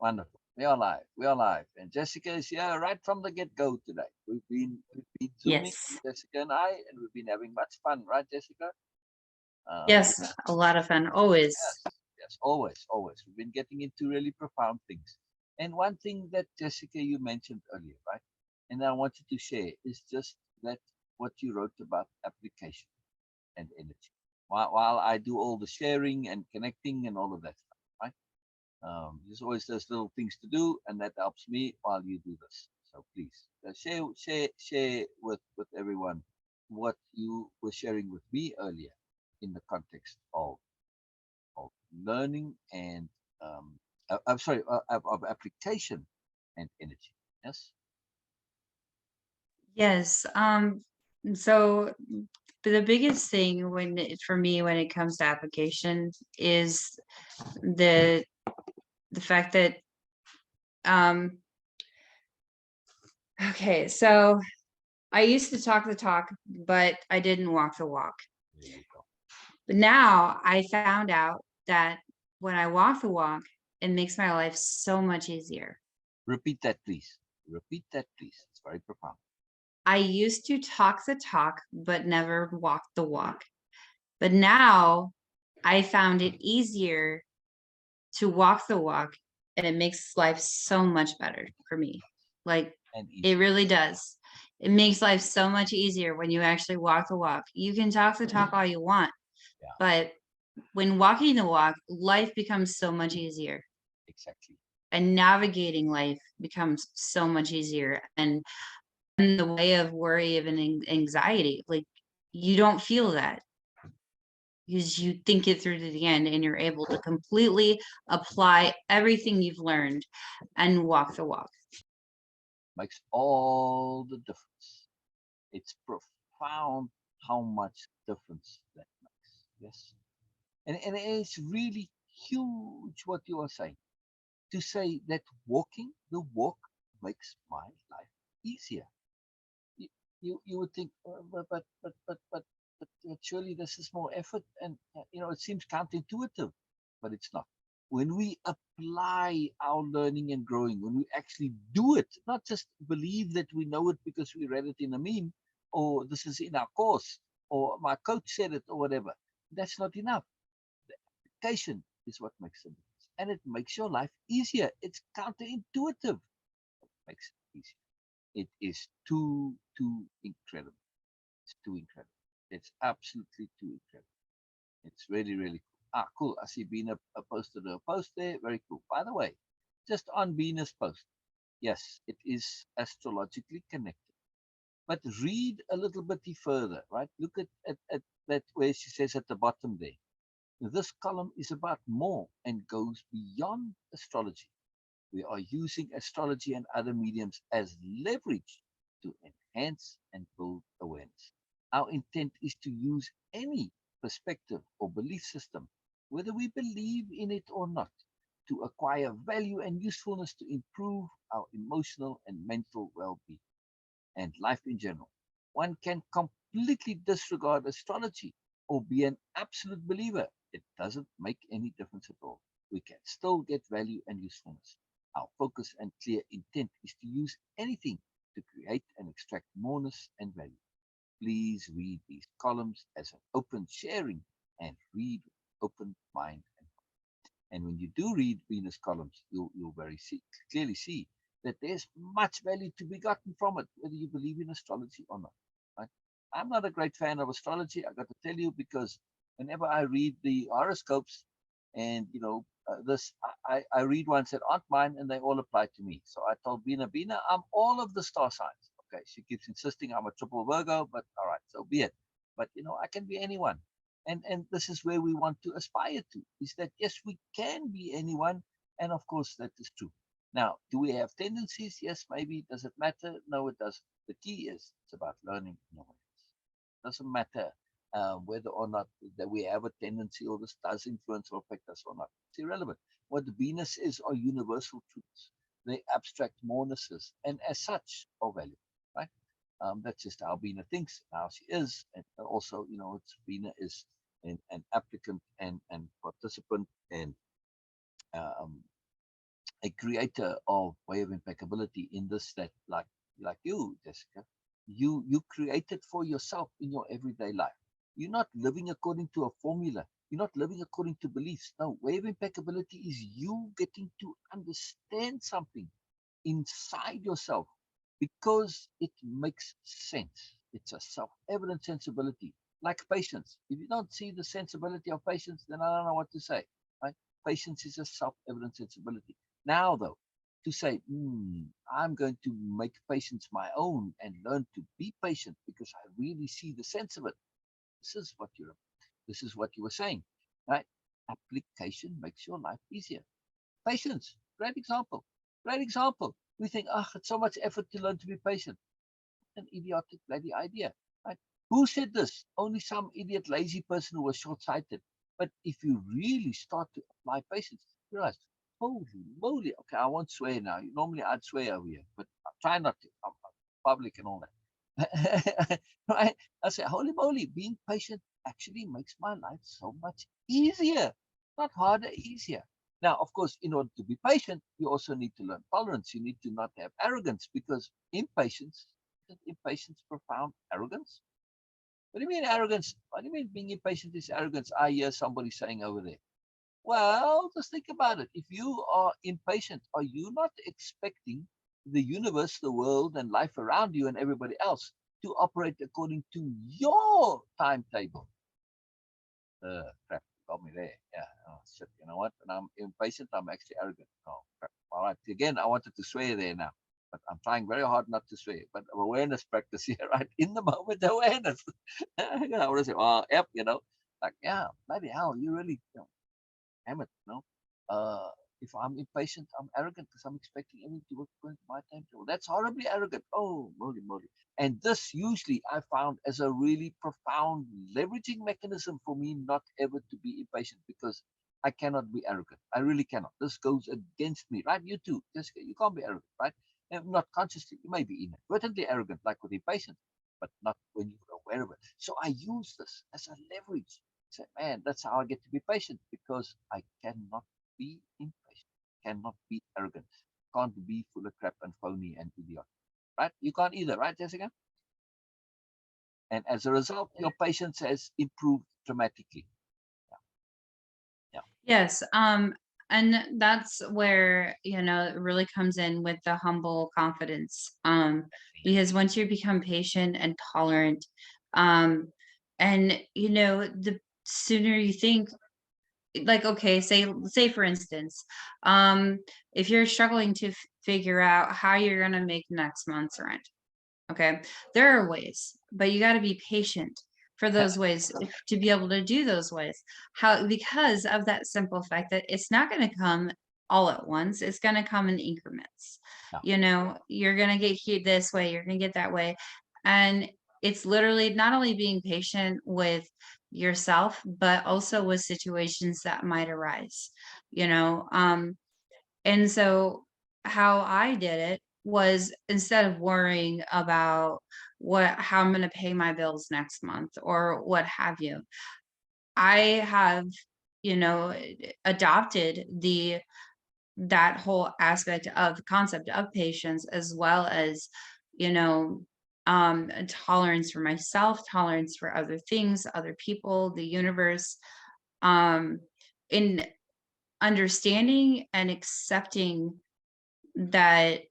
Wonderful. We are live. We are live. And Jessica is here right from the get-go today. We've been zooming, Yes. Jessica and I, and we've been having much fun, right, Jessica? Yes, Yes, a lot of fun, always. yes, always, always. We've been getting into really profound things. And one thing that Jessica you mentioned earlier, right? And I wanted to share is just that what you wrote about application and energy. While I do all the sharing and connecting and all of that stuff, right? There's always those little things to do, and that helps me while you do this. So please share with everyone what you were sharing with me earlier in the context of learning and I'm sorry of application and energy. Yes. Yes. So the biggest thing for me when it comes to application is the the fact that um okay, so I used to talk the talk, but I didn't walk the walk. There you go. But now I found out that when I walk the walk, it makes my life so much easier. Repeat that, please. Repeat that, please. It's very profound. I used to talk the talk, but never walk the walk. But now I found it easier to walk the walk, and it makes life so much better for me. Like, And it easy. really does. It makes life so much easier when you actually walk the walk. You can talk the talk all you want, Yeah, but when walking the walk, life becomes so much easier. exactly. And navigating life becomes so much easier. And the way of worry of an anxiety, like, you don't feel that because you think it through to the end and you're able to completely apply everything you've learned and walk the walk. Makes all the difference. It's profound how much difference that makes. Yes. And it's really huge what you are saying. To say that walking the walk makes my life easier. You, you would think, but surely this is more effort, and it seems counterintuitive, but it's not. When we apply our learning and growing, when we actually do it, not just believe that we know it because we read it in a meme, or this is in our course, or my coach said it, or whatever. That's not enough. The application is what makes a difference, and it makes your life easier. It's counterintuitive. It makes it easier. It is too incredible. It's too incredible. It's absolutely too incredible. It's really, really cool. Ah, cool. I see Bina posted a post there. Very cool. By the way, just on Bina's post, yes, it is astrologically connected. But read a little bit further, right? Look at that where she says at the bottom there. This column is about more and goes beyond astrology. We are using astrology and other mediums as leverage to enhance and build awareness. Our intent is to use any perspective or belief system, whether we believe in it or not, to acquire value and usefulness to improve our emotional and mental well being and life in general. One can completely disregard astrology or be an absolute believer. It doesn't make any difference at all. We can still get value and usefulness. Our focus and clear intent is to use anything to create and extract moreness and value. Please read these columns as an open sharing and read with open mind and when you do read Venus columns, you'll clearly see that there's much value to be gotten from it, whether you believe in astrology or not. Right? I'm not a great fan of astrology, I got to tell you, because whenever I read the horoscopes, and this, I read ones that aren't mine, and they all apply to me. So I told Bina, I'm all of the star signs. Okay, she keeps insisting I'm a triple Virgo, but all right, so be it. But I can be anyone, and this is where we want to aspire to, is that yes, we can be anyone, and of course that is true. Now, do we have tendencies? Yes, maybe. Does it matter? No, it doesn't. The key is it's about learning and awareness. It doesn't matter whether or not that we have a tendency, or this does influence or affect us or not. It's irrelevant. What Venus is are universal truths. They abstract morenesses, and as such are valuable, right? That's just how Bina thinks, how she is. And also, it's Bina is an applicant and participant and um, a creator of Way of Impeccability in this, that like you, Jessica, you created for yourself in your everyday life. You're not living according to a formula. You're not living according to beliefs. No, Way of Impeccability is you getting to understand something inside yourself because it makes sense. It's a self-evident sensibility, like patience. If you don't see the sensibility of patience, then I don't know what to say. Right? Patience is a self-evident sensibility. Now, though, to say, I'm going to make patience my own and learn to be patient because I really see the sense of it. This is what you're. This is what you were saying, right? Application makes your life easier. Patience, great example. Great example. We think, oh, it's so much effort to learn to be patient. An idiotic bloody idea, right? Who said this? Only some idiot, lazy person who was short-sighted. But if you really start to apply patience, you realize, holy moly. Okay, I won't swear now. Normally I'd swear over here, but I try not to. I'm public and all that. Right? I say, holy moly, being patient actually makes my life so much easier. Not harder, easier. Now, of course, in order to be patient, you also need to learn tolerance. You need to not have arrogance because impatience isn't impatience profound arrogance? What do you mean arrogance? What do you mean being impatient is arrogance? I hear somebody saying over there. Well, just think about it. If you are impatient, are you not expecting the universe, the world, and life around you and everybody else to operate according to your timetable? Crap, got me there. Yeah, oh, shit. You know what? When I'm impatient, I'm actually arrogant. Oh, crap. All right. Again, I wanted to swear there now, but I'm trying very hard not to swear. But awareness practice here, right? In the moment awareness. I want to say, oh, yep, like, yeah, bloody hell, you really, damn it, Uh, if I'm impatient, I'm arrogant because I'm expecting everything to work according to my timetable. That's horribly arrogant. Oh, moly, moly. And this usually I found as a really profound leveraging mechanism for me not ever to be impatient because I cannot be arrogant. I really cannot. This goes against me, right? You too. Jessica, you can't be arrogant, right? And not consciously. You may be inadvertently arrogant, like with impatience, but not when you're aware of it. So I use this as a leverage. Say, man, that's how I get to be patient because I cannot be impatient, cannot be arrogant, can't be full of crap and phony and idiot. Right? You can't either, right, Jessica? And as a result, your patience has improved dramatically. Yeah, Yes, and that's where, it really comes in with the humble confidence. Because once you become patient and tolerant, um, and the sooner you think, like, okay, say for instance, um, if you're struggling to figure out how you're gonna make next month's rent. Okay. There are ways, but you got to be patient for yeah. those ways to be able to do those ways. How, because of that simple fact that it's not going to come all at once, it's going to come in increments. Yeah. You're going to get here this way, you're going to get that way. And it's literally not only being patient with yourself, but also with situations that might arise, you know. And so how I did it was, instead of worrying about how I'm going to pay my bills next month or what have you, I have, adopted that whole aspect of concept of patience, as well as, you know, a tolerance for myself, tolerance for other things, other people, the universe, um, in understanding and accepting that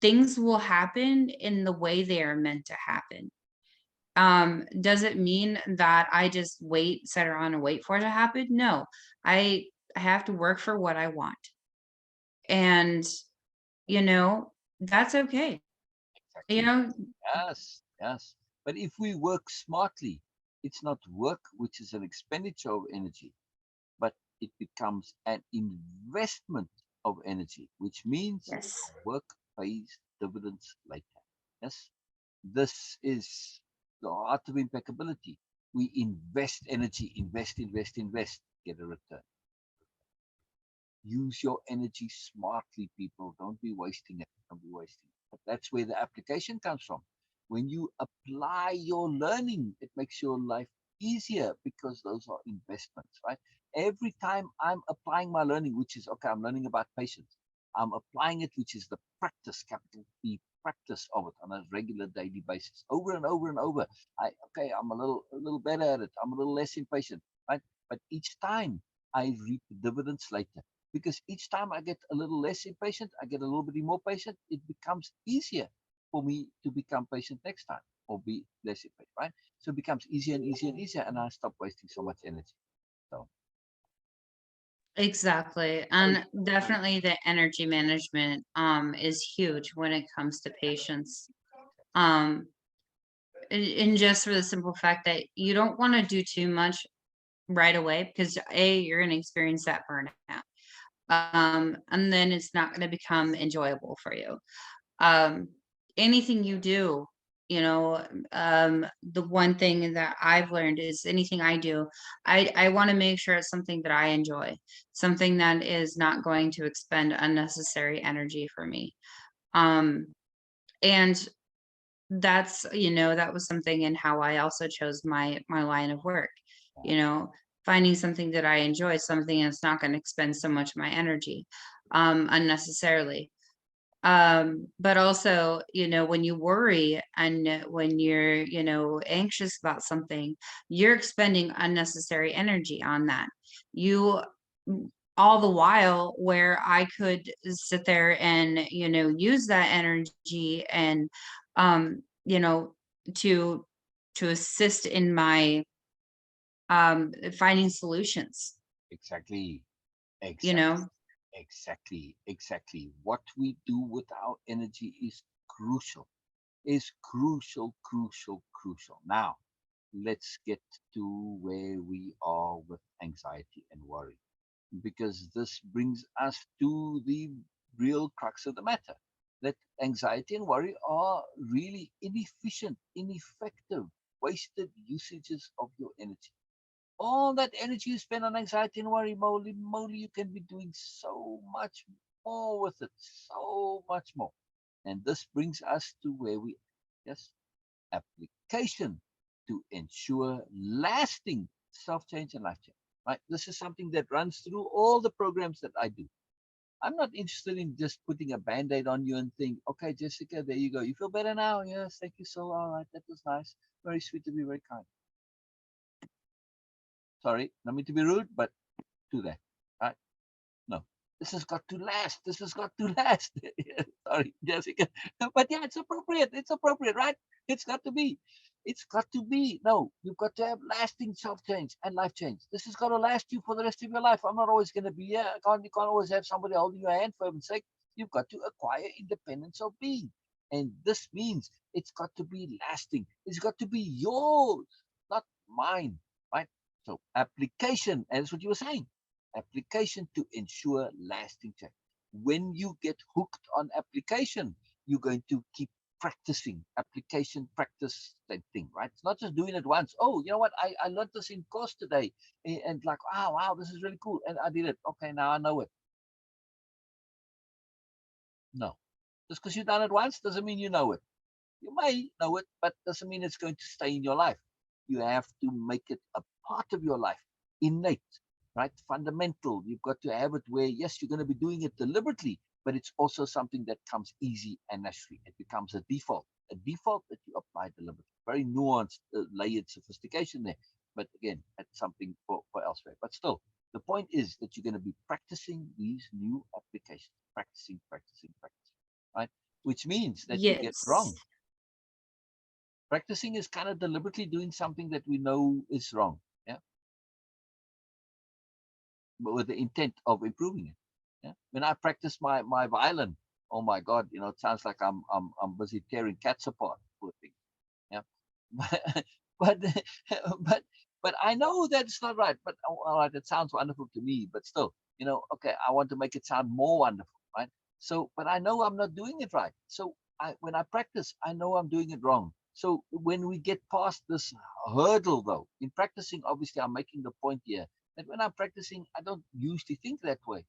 things will happen in the way they are meant to happen. Does it mean that I just sit around and wait for it to happen? No. I have to work for what I want. And, you know, that's okay. You Exactly. know, Yes, yes. But if we work smartly, it's not work, which is an expenditure of energy, but it becomes an investment of energy, which means yes. work pays dividends later. Yes, this is the art of impeccability. We invest energy, invest, get a return. Use your energy smartly, people. Don't be wasting it. Don't be wasting it. But that's where the application comes from. When you apply your learning, it makes your life easier because those are investments, right? Every time I'm applying my learning, which is okay, I'm learning about patience. I'm applying it, which is the practice, capital P, practice of it on a regular daily basis, over and over and over. I'm a little better at it. I'm a little less impatient, right? But each time I reap dividends later, because each time I get a little less impatient, I get a little bit more patient. It becomes easier for me to become patient next time or be less impatient, right? So it becomes easier and easier and easier, and I stop wasting so much energy. So Exactly. sorry, And sorry. definitely the energy management is huge when it comes to patients. Um and just for the simple fact that you don't want to do too much right away because you're going to experience that burnout. And then it's not going to become enjoyable for you. um Anything you do, you know, the one thing that I've learned is anything I do, I want to make sure it's something that I enjoy, something that is not going to expend unnecessary energy for me. um and that's, you know, that was something in how I also chose my line of work, you know, finding something that I enjoy, something that's not going to expend so much of my energy unnecessarily. But also, you know, when you worry and when you're, you know, anxious about something, you're expending unnecessary energy on that. You all the while where I could sit there and, you know, use that energy and you know, to assist in my finding solutions, Exactly, you know. exactly, exactly. What we do with our energy is crucial. Is crucial. Now, let's get to where we are with anxiety and worry, because this brings us to the real crux of the matter. That anxiety and worry are really inefficient, ineffective, wasted usages of your energy. All that energy you spend on anxiety and worry, moly, you can be doing so much more with it, so much more. And this brings us to where we, yes, application to ensure lasting self change and life change. Right? This is something that runs through all the programs that I do. I'm not interested in just putting a band aid on you and think, okay, Jessica, there you go. You feel better now? Yes, thank you so. All right, that was nice. Very sweet to be very kind. Sorry, not mean to be rude, but do that. Right? No. This has got to last. This has got to last. Sorry, Jessica. But yeah, it's appropriate. It's appropriate, right? It's got to be. It's got to be. No, you've got to have lasting self change and life change. This has got to last you for the rest of your life. I'm not always going to be here. You can't always have somebody holding your hand, for heaven's sake. You've got to acquire independence of being. And this means it's got to be lasting. It's got to be yours, not mine, right? So application, and that's what you were saying, application to ensure lasting change. When you get hooked on application, you're going to keep practicing application, practice that thing, right? It's not just doing it once. Oh, you know what? I learned this in course today, and like, oh, wow, this is really cool, and I did it. Okay, now I know it. No, just because you've done it once doesn't mean you know it. You may know it, but doesn't mean it's going to stay in your life. You have to make it a part of your life, innate, right? Fundamental. You've got to have it where, yes, you're going to be doing it deliberately, but it's also something that comes easy and naturally. It becomes a default that you apply deliberately. Very nuanced, layered sophistication there. But again, that's something for elsewhere. But still, the point is that you're going to be practicing these new applications, practicing, right? Which means that you get Yes. wrong. Practicing is kind of deliberately doing something that we know is wrong, yeah, but with the intent of improving it. Yeah. When I practice my violin, oh my God, you know, it sounds like I'm busy tearing cats apart, poor thing. Yeah, but but but I know that's not right. But all right, it sounds wonderful to me. But still, you know, okay, I want to make it sound more wonderful, right? So, but I know I'm not doing it right. So when I practice, I know I'm doing it wrong. So when we get past this hurdle, though, in practicing, obviously, I'm making the point here that when I'm practicing, I don't usually think that way.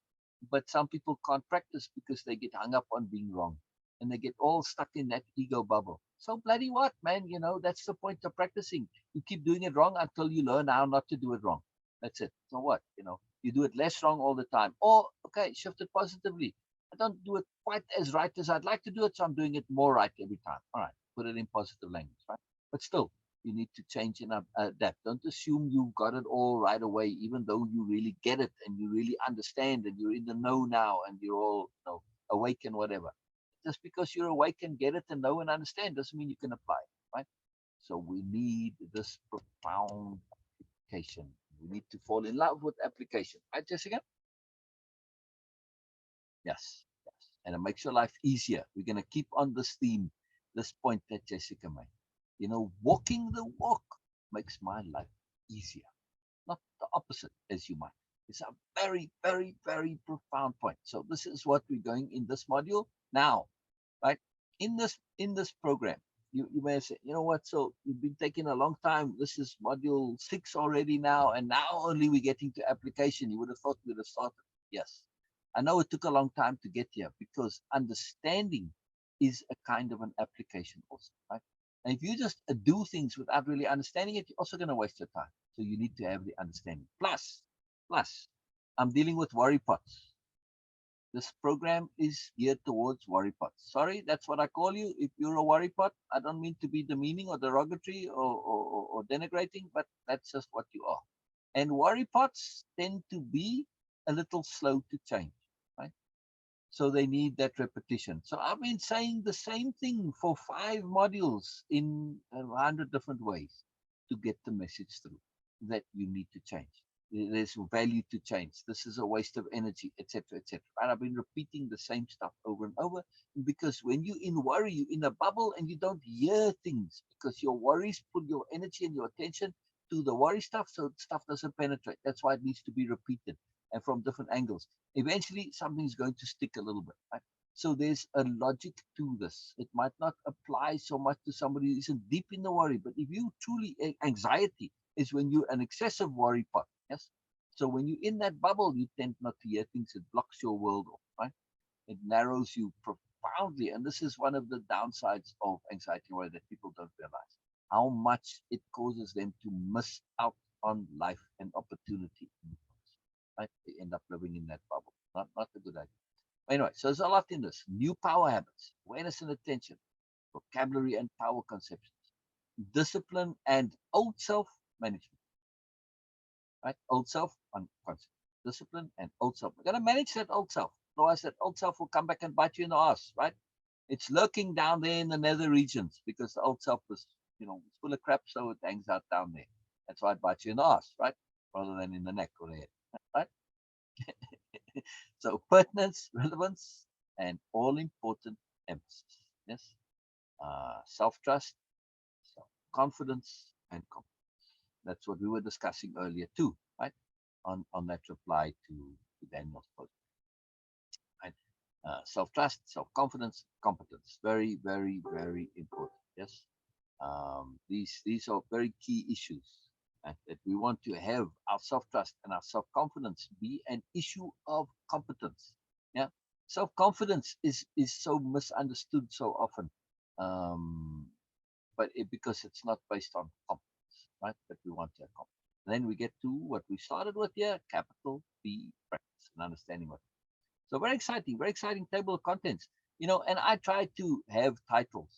But some people can't practice because they get hung up on being wrong and they get all stuck in that ego bubble. So bloody what, man? You know, that's the point of practicing. You keep doing it wrong until you learn how not to do it wrong. That's it. So what? You know, you do it less wrong all the time. Or okay, shift it positively. I don't do it quite as right as I'd like to do it, so I'm doing it more right every time. All right, put it in positive language, right? But still, you need to change and adapt. Don't assume you've got it all right away, even though you really get it and you really understand and you're in the know now and you're all, awake and whatever. Just because you're awake and get it and know and understand doesn't mean you can apply it, right? So we need this profound application. We need to fall in love with application, right, Jessica? Yes, yes. And it makes your life easier. We're going to keep on this theme, this point that Jessica made. Walking the walk makes my life easier, not the opposite, as you might. It's a very, very, very profound point. So this is what we're going in this module now, right? In this program, you may have said, you know what? So you've been taking a long time. This is module 6 already now, and now only we're getting to application. You would have thought we would have started. Yes, I know it took a long time to get here because understanding is a kind of an application also, right? And if you just do things without really understanding it, you're also going to waste your time. So you need to have the understanding. Plus, I'm dealing with worry pots. This program is geared towards worry pots. Sorry, that's what I call you. If you're a worry pot, I don't mean to be demeaning or derogatory or denigrating, but that's just what you are. And worry pots tend to be a little slow to change, right? So they need that repetition. So I've been saying the same thing for 5 modules in 100 different ways to get the message through that you need to change. There's value to change. This is a waste of energy, etc., etc. And I've been repeating the same stuff over and over because when you're in worry, you're in a bubble and you don't hear things because your worries put your energy and your attention to the worry stuff, so stuff doesn't penetrate. That's why it needs to be repeated and from different angles. Eventually, something's going to stick a little bit, right? So there's a logic to this. It might not apply so much to somebody who isn't deep in the worry, but if you truly anxiety is when you're an excessive worry pot. Yes. So when you're in that bubble, you tend not to hear things. It blocks your world off, right? It narrows you profoundly. And this is one of the downsides of anxiety worry that people don't realize how much it causes them to miss out on life and opportunity. Right? They end up living in that bubble. Not a good idea. Anyway, so there's a lot in this. New power habits, awareness and attention, vocabulary and power conceptions, discipline and old self management. Right? Old self on concept, discipline and old self. We're going to manage that old self. Otherwise, that old self will come back and bite you in the ass, right? It's lurking down there in the nether regions because the old self is, full of crap, so it hangs out down there. That's why it bites you in the ass, right? Rather than in the neck or the head, right? So pertinence, relevance, and all important emphasis. Yes. Self-trust, self-confidence, and confidence. That's what we were discussing earlier too, right? On that reply to Daniel's post. Right? Self-trust, self-confidence, competence. Very, very, very important. Yes. These are very key issues, right? That we want to have our self-trust and our self-confidence be an issue of competence. Yeah. Self-confidence is so misunderstood so often. But because it's not based on competence, right? But we want to accomplish. And then we get to what we started with here, capital P practice and understanding what. So very exciting table of contents. And I try to have titles,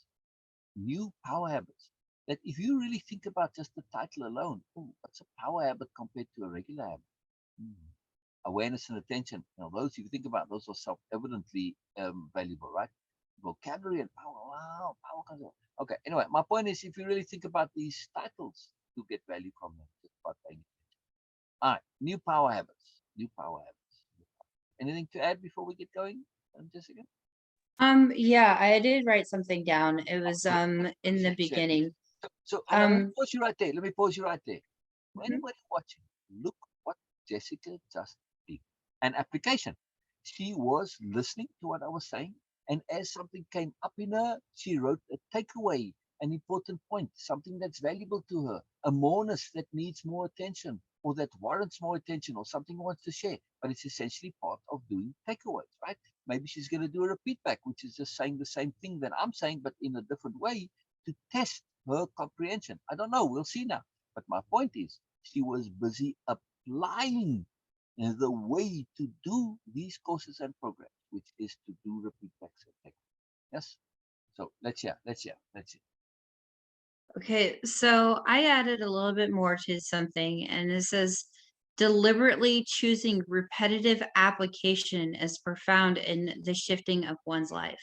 new power habits. That if you really think about just the title alone, what's a power habit compared to a regular habit? Awareness and attention. Those if you think about those are self-evidently valuable, right? Vocabulary and power. Wow, power concept. Okay. Anyway, my point is, if you really think about these titles, you get value from them. Just by paying attention. All right. New power habits. New power habits. Anything to add before we get going, Jessica? Yeah, I did write something down. It was Good. in the Share, please. beginning. So hang on, let me pause you right there. For Mhm. anybody watching, look what Jessica just did. An application. She was listening to what I was saying, and as something came up in her, she wrote a takeaway, an important point, something that's valuable to her, a moreness that needs more attention, or that warrants more attention, or something wants to share. But it's essentially part of doing takeaways, right? Maybe she's going to do a repeat back, which is just saying the same thing that I'm saying, but in a different way to test her comprehension. I don't know. We'll see now. But my point is, she was busy applying the way to do these courses and programs. which is to do repeat practice. Yes. So let's hear. Okay, so I added a little bit more to something, and it says deliberately choosing repetitive application is profound in the shifting of one's life.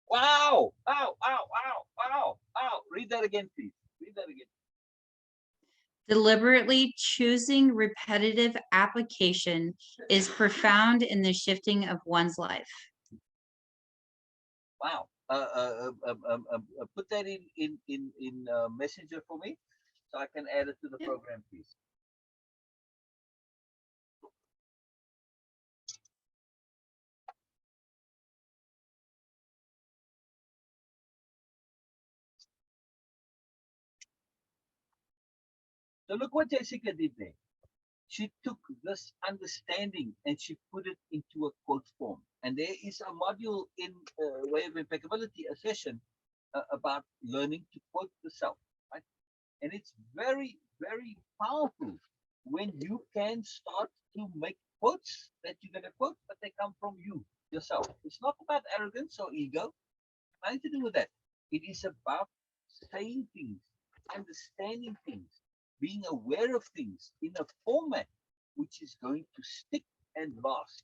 Wow! Wow! Wow! Wow! Wow! Wow! Read that again, please. Read that again. Deliberately choosing repetitive application is profound in the shifting of one's life. Wow. Put that in Messenger for me, so I can add it to the program, please. So look what Jessica did there. She took this understanding and she put it into a quote form. And there is a module in Way of Impeccability, a session about learning to quote the self, right? And it's very, very powerful when you can start to make quotes that you're going to quote, but they come from you yourself. It's not about arrogance or ego, nothing to do with that. It is about saying things, understanding things, being aware of things in a format which is going to stick and last.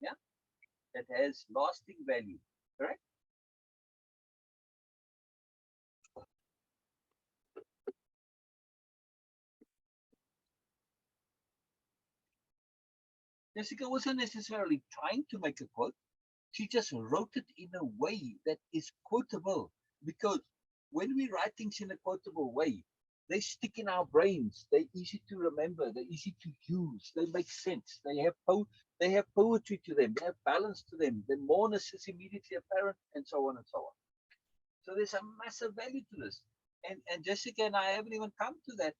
Yeah, that has lasting value. Correct? Jessica wasn't necessarily trying to make a quote. She just wrote it in a way that is quotable. Because when we write things in a quotable way, they stick in our brains. They're easy to remember. They're easy to use. They make sense. They have poetry to them. They have balance to them. The moreness is immediately apparent, and so on and so on. So there's a massive value to this. And Jessica and I haven't even come to that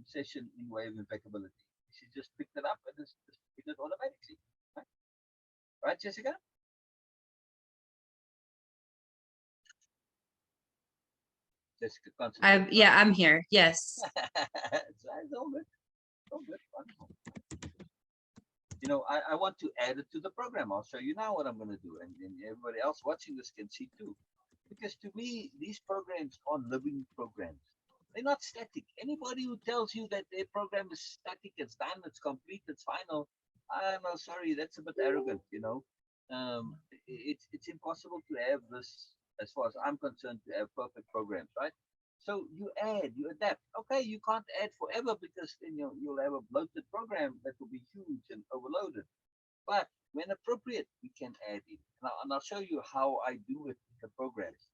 session in Way of Impeccability. She just picked it up and just did it automatically. Right, right Jessica? Jessica, concentrate. I'm here. Yes. It's all good. All good. Wonderful. You know, I want to add it to the program. I'll show you now what I'm going to do. And everybody else watching this can see too. Because to me, these programs are living programs. They're not static. Anybody who tells you that their program is static, it's done, it's complete, it's final, I'm sorry, that's a bit arrogant, you know. It's impossible to have this, as far as I'm concerned, to have perfect programs, right? So you add, you adapt. Okay, you can't add forever because then you'll have a bloated program that will be huge and overloaded. But when appropriate, we can add it. And I'll show you how I do it in the programs.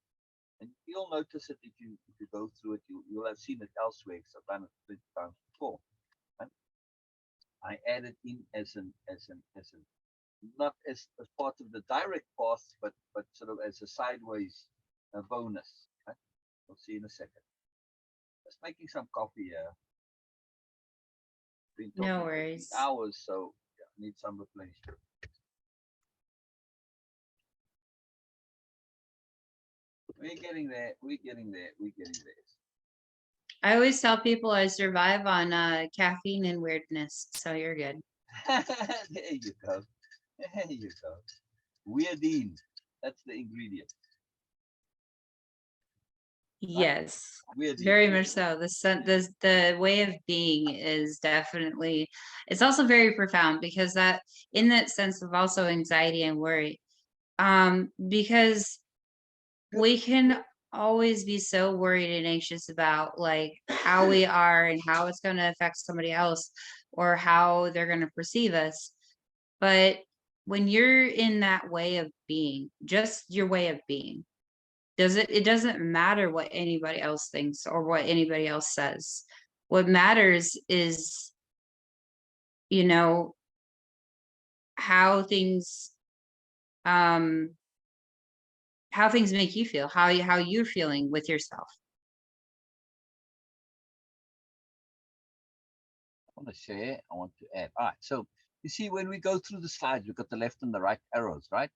And you'll notice it if you go through it. You'll have seen it elsewhere because I've done it 20 times before. Right? I add it in as an not as part of the direct path, but sort of as a sideways bonus. Right? We'll see in a second. Just making some coffee here. Been No talking for worries. hours, so yeah, need some replenishment. We're getting there. We're getting there. We're getting there. I always tell people I survive on caffeine and weirdness, so you're good. There you go. There you go. Weirdine. That's the ingredient. Right? Yes, Weirdine. very much so. The way of being is definitely, it's also very profound because that in that sense of also anxiety and worry. Because we can always be so worried and anxious about like how we are and how it's going to affect somebody else or how they're going to perceive us. But when you're in that way of being, just your way of being, it doesn't matter what anybody else thinks or what anybody else says. What matters is, you know, how things um how things make you feel, how you're feeling with yourself. I want to share. I want to add. All right. So you see, when we go through the slides, we've got the left and the right arrows, right?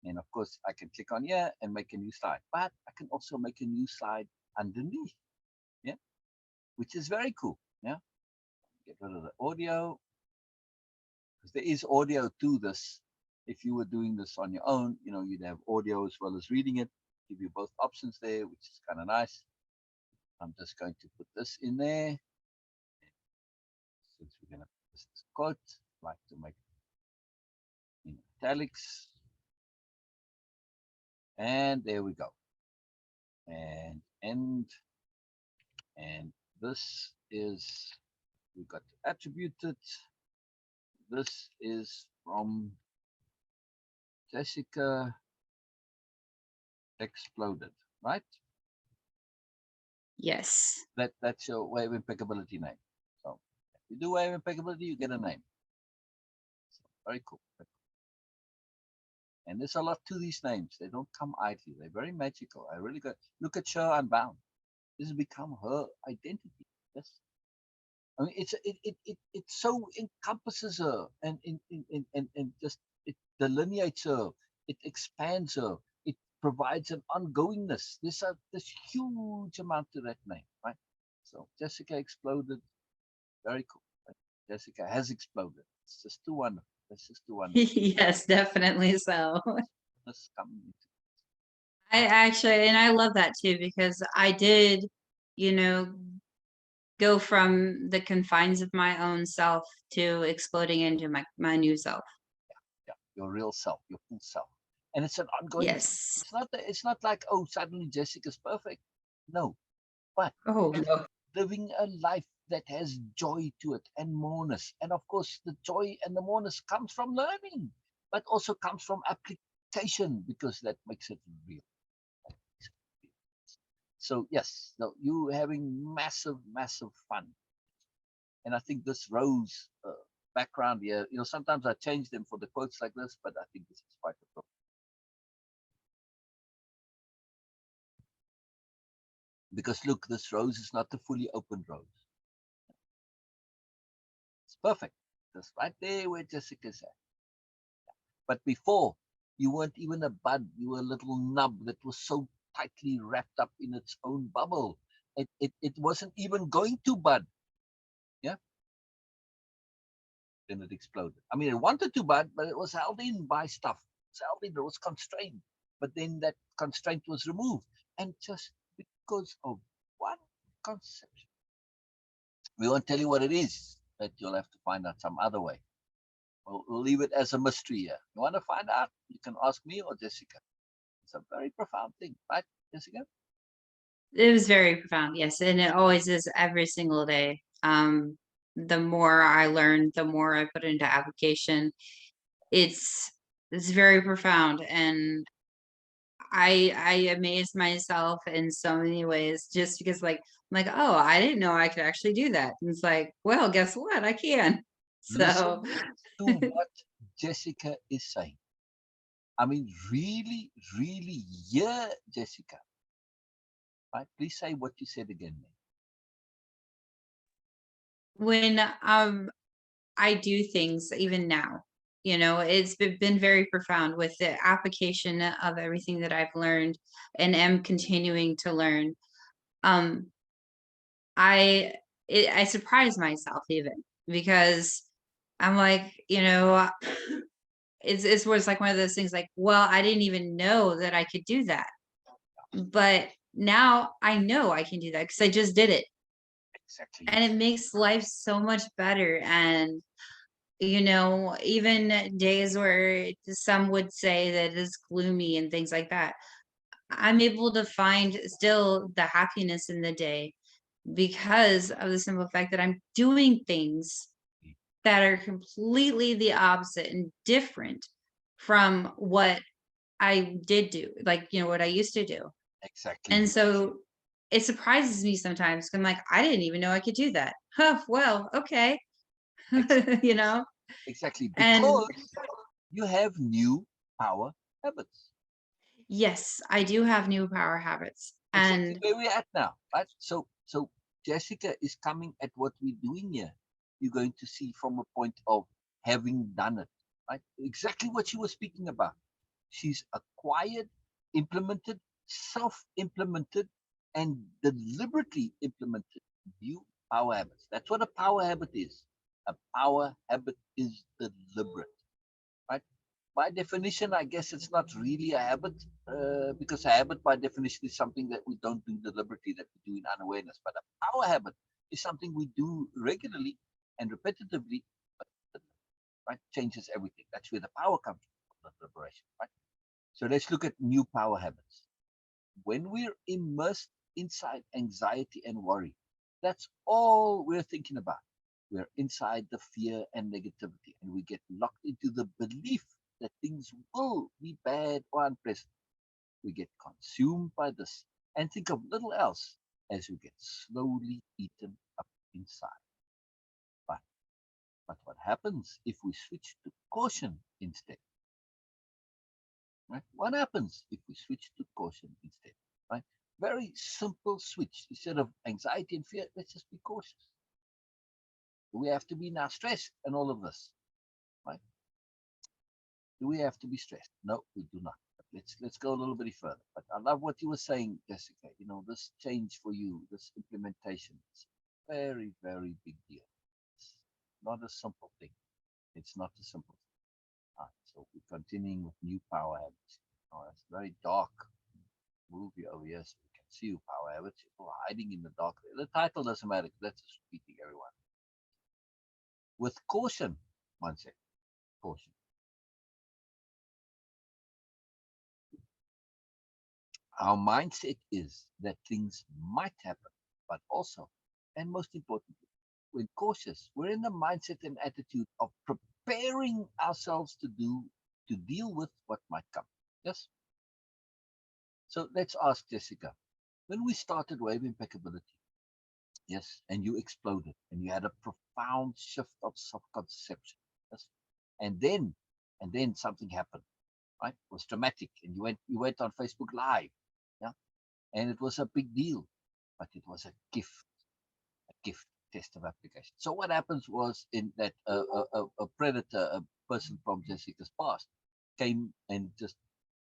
And of course, I can click on here and make a new slide, but I can also make a new slide underneath, yeah, which is very cool. Yeah. Get rid of the audio because there is audio to this. If you were doing this on your own, you'd have audio as well as reading it. Give you both options there, which is kind of nice. I'm just going to put this in there. Since we're going to put this quote, I'd like to make it in italics. And there we go. And end. And this is, we got to attribute it. This is from Jessica Exploded, right? Yes. That's your Way of Impeccability name. So if you do Way of Impeccability, you get a name. So, very cool. And there's a lot to these names. They don't come idly. They're very magical. I really got look at Cher Unbound. This has become her identity. Yes. I mean, it so encompasses her and just it delineates her. It expands her. It provides an ongoingness. There's this huge amount to that name, right? So Jessica Exploded, very cool. Right? Jessica has exploded. It's just too wonderful. It's just too wonderful. Yes, definitely so. This coming I actually, and I love that too, because I did, you know, go from the confines of my own self to exploding into my new self. yeah, your real self, your full self, and it's an ongoing thing. Yes. It's not like, oh, suddenly Jessica's perfect. No, but Oh no. living a life that has joy to it and moreness, and of course the joy and the moreness comes from learning, but also comes from application, because that makes it real. So yes, no, you having massive fun. And I think this rose background here, sometimes I change them for the quotes like this, but I think this is quite appropriate. Because look, this rose is not a fully opened rose. It's perfect. Just right there where Jessica's at. But before, you weren't even a bud. You were a little nub that was so tightly wrapped up in its own bubble. It wasn't even going to bud. Yeah. Then it exploded. I mean, it wanted to bud, but it was held in by stuff. It was held in, it was constrained. But then that constraint was removed. And just because of one conception, we won't tell you what it is, but you'll have to find out some other way. We'll leave it as a mystery here. You want to find out? You can ask me or Jessica. It's a very profound thing, right, Jessica? It was very profound, yes, and it always is every single day. The more I learn, the more I put into application. It's it's very profound, and I amaze myself in so many ways just because, like, I'm like, oh, I didn't know I could actually do that. And it's like, well, guess what? I can. So Listen to what Jessica is saying. I mean, really, really, yeah, Jessica. Right? Please say what you said again. when I do things even now. It's been very profound with the application of everything that I've learned and am continuing to learn. Um, I I surprise myself even because I'm like, it's was like one of those things like, well, I didn't even know that I could do that, but now I know I can do that because I just did it, Exactly. and it makes life so much better. And even days where some would say that it's gloomy and things like that, I'm able to find still the happiness in the day because of the simple fact that I'm doing things that are completely the opposite and different from what I did do, like, what I used to do. And Exactly. so it surprises me sometimes. 'Cause I'm like, I didn't even know I could do that. Huh, well, okay. Exactly. you know, Exactly. and Because you have new power habits. yes, I do have new power habits. Exactly And where we're at now, right? So Jessica is coming at what we're doing here. You're going to see from a point of having done it, right? Exactly what she was speaking about. She's acquired, implemented, self-implemented, and deliberately implemented new power habits. That's what a power habit is. A power habit is deliberate, right? by definition, I guess it's not really a habit, because a habit by definition is something that we don't do deliberately, that we do in unawareness. But a power habit is something we do regularly and repetitively, but right, changes everything. That's where the power comes from, the liberation, right? So let's look at new power habits. When we're immersed inside anxiety and worry, that's all we're thinking about. We're inside the fear and negativity, and we get locked into the belief that things will be bad or unpleasant. We get consumed by this and think of little else as we get slowly eaten up inside. But, but what happens if we switch to caution instead? Right? What happens if we switch to caution instead? Right? Very simple switch. Instead of anxiety and fear, let's just be cautious. Do we have to be now stressed and all of this? Right? Do we have to be stressed? No, we do not. But let's go a little bit further. But I love what you were saying, Jessica. You know, this change for you, this implementation, is a very, very big deal. It's not a simple thing. It's not a simple thing. So we're continuing with new power habits. Oh, it's very dark movie over here, so we can see your power habits. People are hiding in the dark. The title doesn't matter. That's just repeating everyone. With caution, one second. Caution. Our mindset is that things might happen, but also, and most importantly, when cautious, we're in the mindset and attitude of preparing ourselves to deal with what might come. Yes. So let's ask Jessica. When we started Wave Impeccability, yes, and you exploded, and you had a profound shift of self-conception, yes, and then something happened, right? It was dramatic, and you went on Facebook Live, yeah, and it was a big deal, but it was a gift test of application. So what happens was in that a predator, a person from Jessica's past, came and just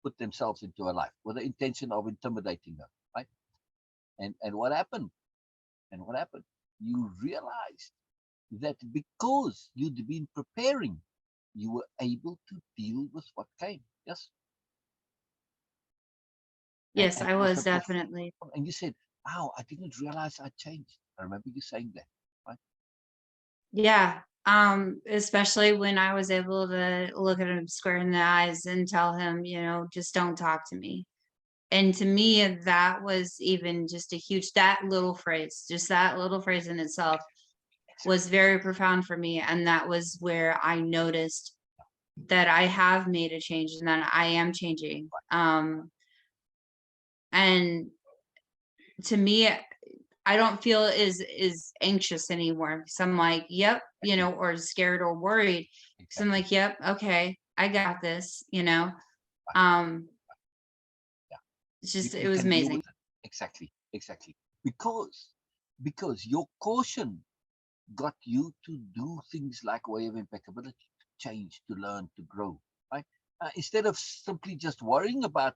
put themselves into her life with the intention of intimidating her, right? And what happened? And what happened? You realized that because you'd been preparing, you were able to deal with what came. Yes. Yes, And I it was a was definitely. and you said, wow, I didn't realize I changed. I remember you saying that, right? Yeah. Especially when I was able to look at him square in the eyes and tell him, just don't talk to me. And to me, that was even just a huge, that little phrase, just that little phrase in itself Exactly. was very profound for me. And that was where I noticed that I have made a change and that I am changing. And to me, I don't feel is anxious anymore. So I'm like, yep, Exactly. or scared or worried. So I'm Exactly. like, yep, okay, I got this. Right. Um, Yeah. it's You, just it you was can deal amazing. with it. Exactly. Exactly. Because because your caution got you to do things like Way of Impeccability, to change, to learn, to grow, right? Instead of simply just worrying about,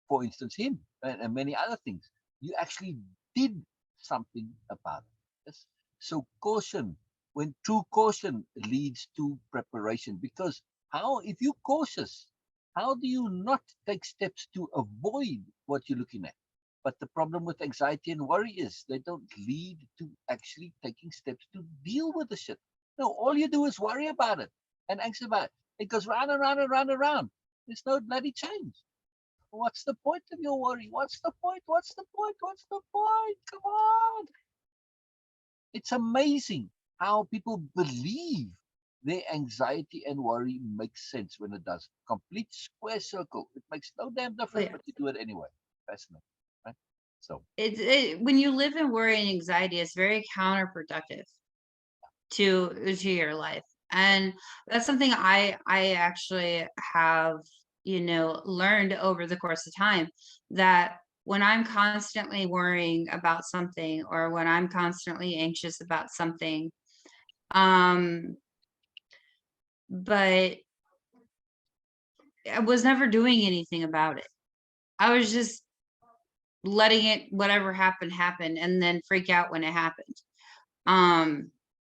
for instance, him and many other things, you actually did something about it. Yes? So caution, when true caution leads to preparation, because if you're cautious, how do you not take steps to avoid what you're looking at? But the problem with anxiety and worry is they don't lead to actually taking steps to deal with the shit. No, all you do is worry about it and anxious about it. It goes round and round and round and round. There's no bloody change. What's the point of your worry? What's the point? What's the point? What's the point? Come on. It's amazing how people believe their anxiety and worry makes sense when it does. Complete square circle. It makes no damn Oh, difference, yeah. but you do it anyway. Fascinating. Right? So, When you live in worry and anxiety, it's very counterproductive to your life. And that's something I actually have, learned over the course of time, that when I'm constantly worrying about something or when I'm constantly anxious about something, um, but I was never doing anything about it. I was just letting it, whatever happened happen, and then freak out when it happened. Um,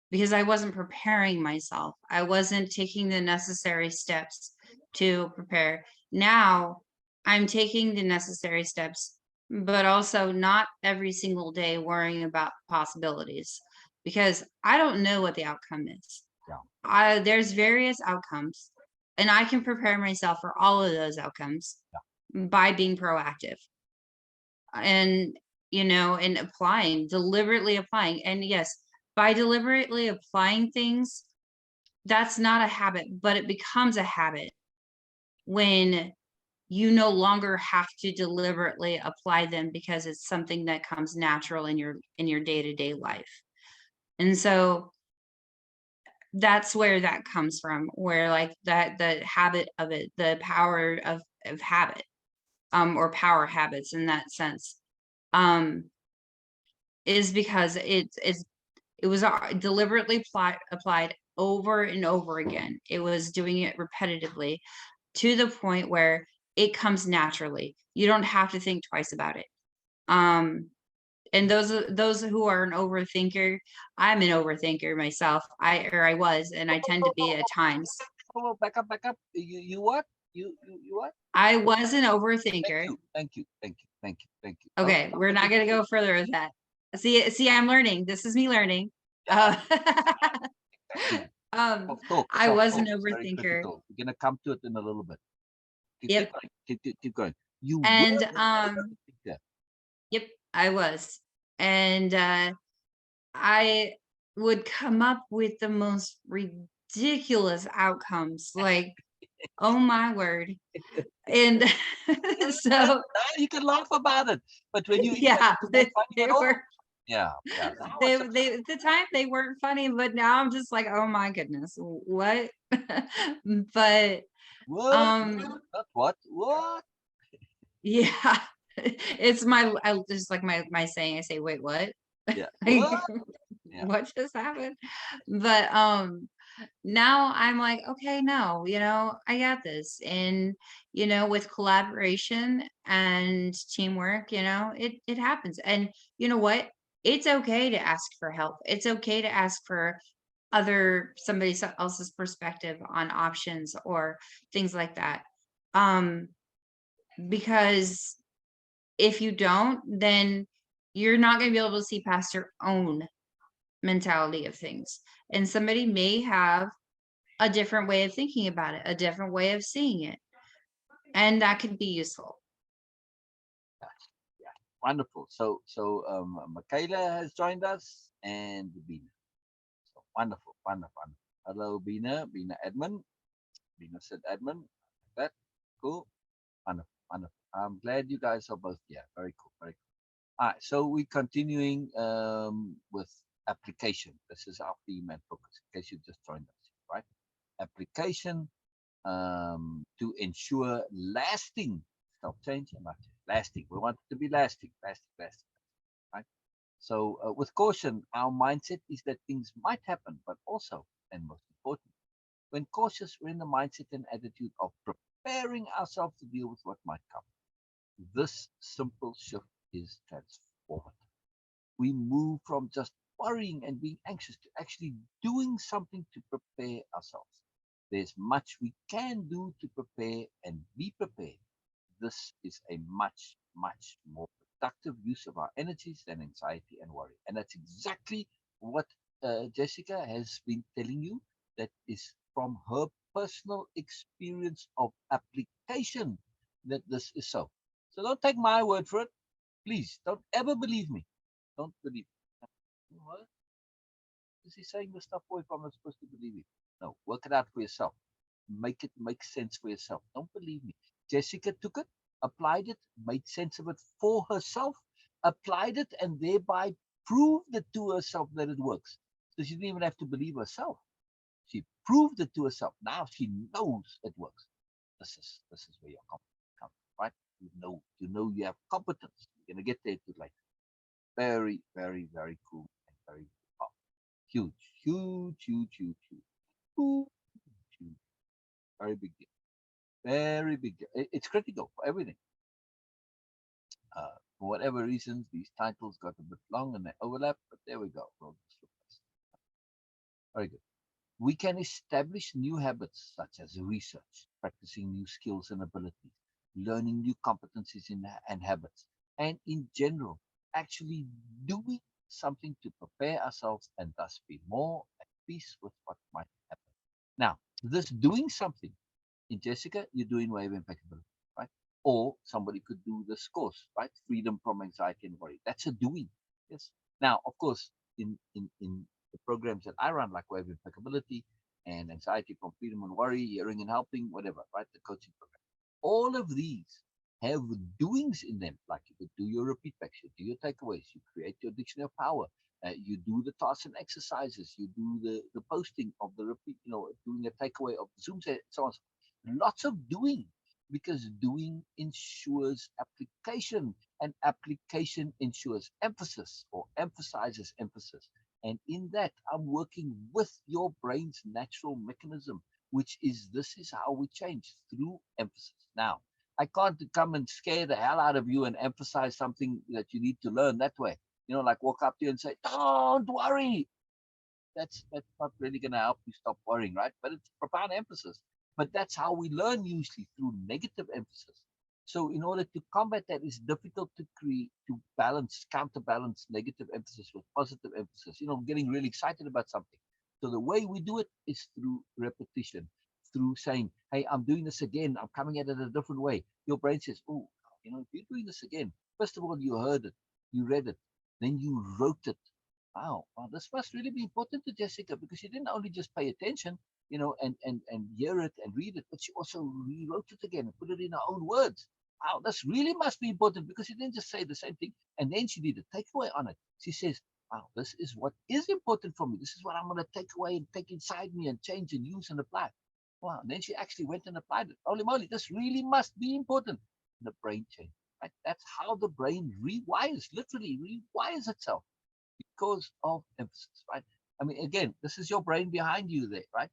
because I wasn't preparing myself. I wasn't taking the necessary steps to prepare. Now I'm taking the necessary steps, but also not every single day worrying about possibilities because I don't know what the outcome is. There's various outcomes, and I can prepare myself for all of those outcomes by being proactive and and applying, deliberately applying. And yes, by deliberately applying things, that's not a habit, but it becomes a habit when you no longer have to deliberately apply them because it's something that comes natural in your day-to-day life. And so that's where that comes from, where like that the habit of it, the power of habit, or power habits in that sense, um, is because it was deliberately applied over and over again. It was doing it repetitively to the point where it comes naturally. You don't have to think twice about it. Um, and those who are an overthinker, I'm an overthinker myself. I was, and I tend to be at times. Oh, back up, back up. You what? You what? I was an Thank overthinker. you, thank you, thank you, thank you, thank you. No, Okay, we're not gonna go further with that. See, I'm learning. This is me learning. yeah, Uh, exactly. um, Soft talk, I soft was talk. an It's very overthinker. critical. We're gonna come to it in a little bit. Keep Yep. going. Keep going. You were And an overthinker. yep, I was. And I would come up with the most ridiculous outcomes, like, oh my word. And so Now you can laugh about it, but when you hear yeah, it, it's not funny they at all. were Yeah, yeah. Now they at the time they weren't funny, but now I'm just like, oh my goodness, what? But what? um Not what? What? yeah, it's I just like my saying, I say, wait, what? Yeah. Like, What? Yeah. what just happened? But now I'm like, okay, no, I got this. And, with collaboration and teamwork, it happens. And you know what? It's okay to ask for help. It's okay to ask for somebody else's perspective on options or things like that. Um, because if you don't, then you're not going to be able to see past your own mentality of things. And somebody may have a different way of thinking about it, a different way of seeing it. And that could be useful. Yeah. Wonderful. So Michaela has joined us and Bina. So wonderful, wonderful, wonderful. Hello, Bina. Bina Edmund. Bina said Edmund. Like that. Cool. Wonderful, wonderful. I'm glad you guys are both here. Very cool, very cool. All right, so we're continuing with application. This is our theme and focus, in case you just joined us, right? Application to ensure lasting self change and lasting. We want it to be lasting, lasting, lasting, right? So, with caution, our mindset is that things might happen, but also, and most important, when cautious, we're in the mindset and attitude of preparing ourselves to deal with what might come. This simple shift is transformative. We move from just worrying and being anxious to actually doing something to prepare ourselves. There's much we can do to prepare and be prepared. This is a much, much more productive use of our energies than anxiety and worry. And that's exactly what Jessica has been telling you. That is from her personal experience of application that this is so. So don't take my word for it. Please don't ever believe me. Don't believe me. What? Is he saying this stuff, or if I'm not supposed to believe it? No, work it out for yourself. Make it make sense for yourself. Don't believe me. Jessica took it, applied it, made sense of it for herself, applied it, and thereby proved it to herself that it works. So she didn't even have to believe herself. She proved it to herself. Now she knows it works. This is where your competence comes, right? You know you have competence. You're gonna get there too late. Very, very, very cool and very powerful. Huge, huge, huge, huge, huge, huge, huge. Very big deal. Very big deal. It's critical for everything. For whatever reasons, these titles got a bit long and they overlap, but there we go. We'll just replace it. Very good. We can establish new habits such as research, practicing new skills and abilities, learning new competencies and habits, and in general, actually doing something to prepare ourselves and thus be more at peace with what might happen. Now, this doing something, in Jessica, you're doing Way of Impeccability, right? Or somebody could do this course, right? Freedom from anxiety and worry. That's a doing. Yes. Now, of course, in the programs that I run, like Way of Impeccability and Anxiety from Freedom and Worry, Hearing and Helping, whatever, right? The coaching program. All of these have doings in them, like you could do your repeat backs, you do your takeaways, you create your dictionary of power, you do the tasks and exercises, you do the posting of the repeat, doing a takeaway of the Zoom, so on. Lots of doing, because doing ensures application, and application ensures emphasis or emphasizes emphasis. And in that, I'm working with your brain's natural mechanism, which is this is how we change, through emphasis. Now, I can't come and scare the hell out of you and emphasize something that you need to learn that way. Like walk up to you and say, don't worry. That's not really going to help you stop worrying, right? But it's profound emphasis. But that's how we learn, usually through negative emphasis. So in order to combat that, it's difficult to counterbalance negative emphasis with positive emphasis. Getting really excited about something. So the way we do it is through repetition, through saying, hey, I'm doing this again. I'm coming at it a different way. Your brain says, oh, if you're doing this again, first of all, you heard it, you read it, then you wrote it. Wow, this must really be important to Jessica, because she didn't only just pay attention, and hear it and read it, but she also rewrote it again and put it in her own words. Wow, this really must be important, because she didn't just say the same thing and then she did a takeaway on it. She says, wow, this is what is important for me. This is what I'm going to take away and take inside me and change and use and apply. Wow, and then she actually went and applied it. Holy moly, this really must be important. And the brain changed. Right? That's how the brain rewires, literally rewires itself, because of emphasis, right? I mean, again, this is your brain behind you there, right?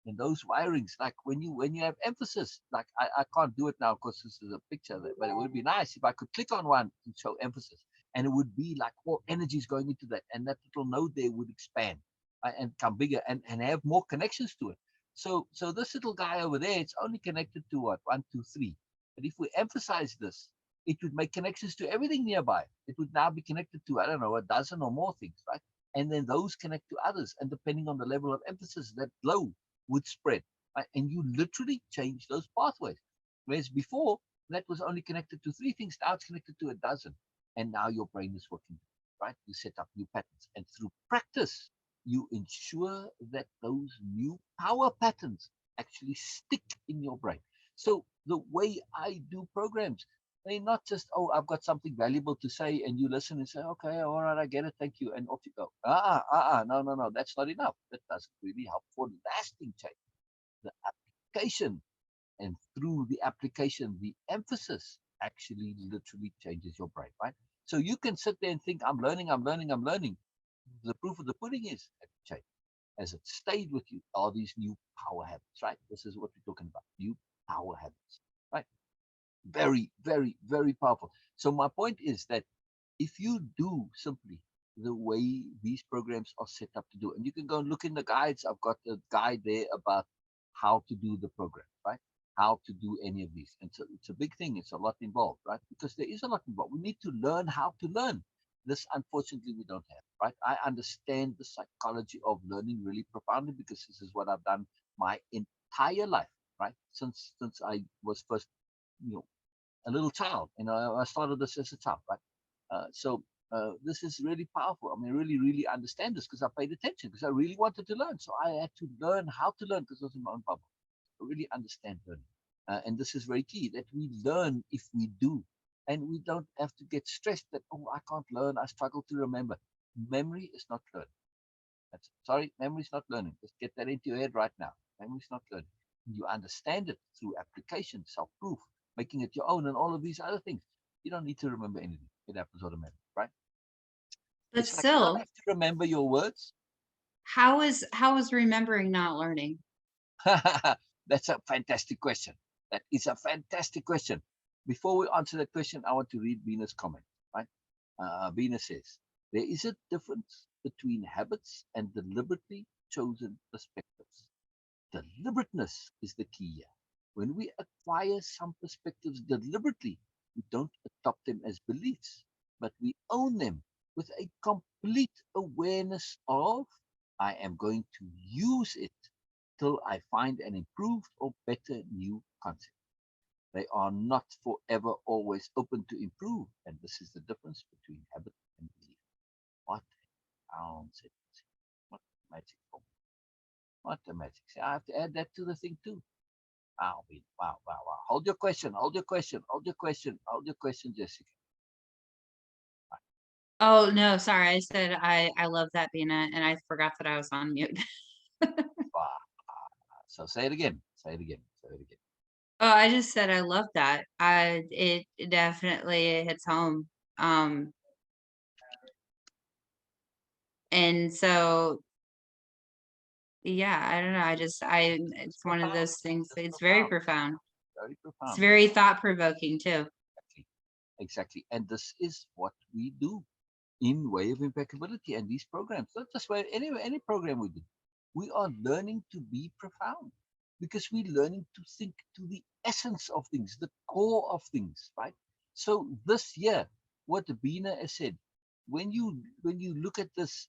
And those wirings, like when you have emphasis, like I can't do it now because this is a picture there, but it would be nice if I could click on one and show emphasis, and it would be like all energy is going into that, and that little node there would expand, and come bigger, and have more connections to it. So this little guy over there, it's only connected to what, 1, 2, 3. But if we emphasize this, it would make connections to everything nearby. It would now be connected to, I don't know, a dozen or more things, right? And then those connect to others. And depending on the level of emphasis, that glow would spread. Right? And you literally change those pathways. Whereas before, that was only connected to 3 things. Now it's connected to a dozen. And now your brain is working, right? You set up new patterns. And through practice, you ensure that those new power patterns actually stick in your brain. So the way I do programs, they're not just, oh, I've got something valuable to say, and you listen and say, okay, all right, I get it, thank you, and off you go. No, that's not enough. That doesn't really help for lasting change. The application, and through the application, the emphasis actually literally changes your brain, right? So you can sit there and think, I'm learning, I'm learning, I'm learning. The proof of the pudding is it changed. As it stayed with you are these new power habits, right? This is what we're talking about, new power habits, right? Very, very, very powerful. So my point is that if you do simply the way these programs are set up to do, and you can go and look in the guides. I've got a guide there about how to do the program, right? How to do any of these. And so it's a big thing. It's a lot involved, right? Because there is a lot involved. We need to learn how to learn. This, unfortunately, we don't have, right? I understand the psychology of learning really profoundly, because this is what I've done my entire life, right? Since I was first, you know, a little child. I started this as a child, right? So this is really powerful. I mean, I really, really understand this because I paid attention, because I really wanted to learn. So I had to learn how to learn, because I was in my own bubble. I really understand learning. And this is very key, that we learn if we do. And we don't have to get stressed that, oh, I can't learn, I struggle to remember. Memory is not learning. Sorry, memory is not learning. Just get that into your head right now. Memory is not learning. You understand it through application, self-proof, making it your own, and all of these other things. You don't need to remember anything. It happens automatically, right? But It's like you don't still, have to remember your words. how is remembering not learning? That's a fantastic question. That is a fantastic question. Before we answer that question, I want to read Venus' comment, right? Venus says, there is a difference between habits and deliberately chosen perspectives. Deliberateness is the key here. When we acquire some perspectives deliberately, we don't adopt them as beliefs, but we own them with a complete awareness of, I am going to use it till I find an improved or better new concept. They are not forever always open to improve, and this is the difference between habit and belief. What sounds it? What magic for me? What the magic? See, I have to add that to the thing too. Wow, wow, wow, wow. Hold your question, hold your question, hold your question, hold your question, Jessica. Oh, no, sorry, I said I love that, Bina, and I forgot that I was on mute. Wow. So say it again. Say it again. Say it again. Oh, I just said I love that. It definitely hits home. Um, and so, yeah, I don't know, it's It's one of profound. those things, It's it's very profound. profound. Very It's profound. very thought-provoking too. Exactly. Exactly. And this is what we do in Way of Impeccability and these programs. Not just way any program we do. We are learning to be profound because we're learning to think to the essence of things, the core of things, right? So this year, what Bina has said, when you look at this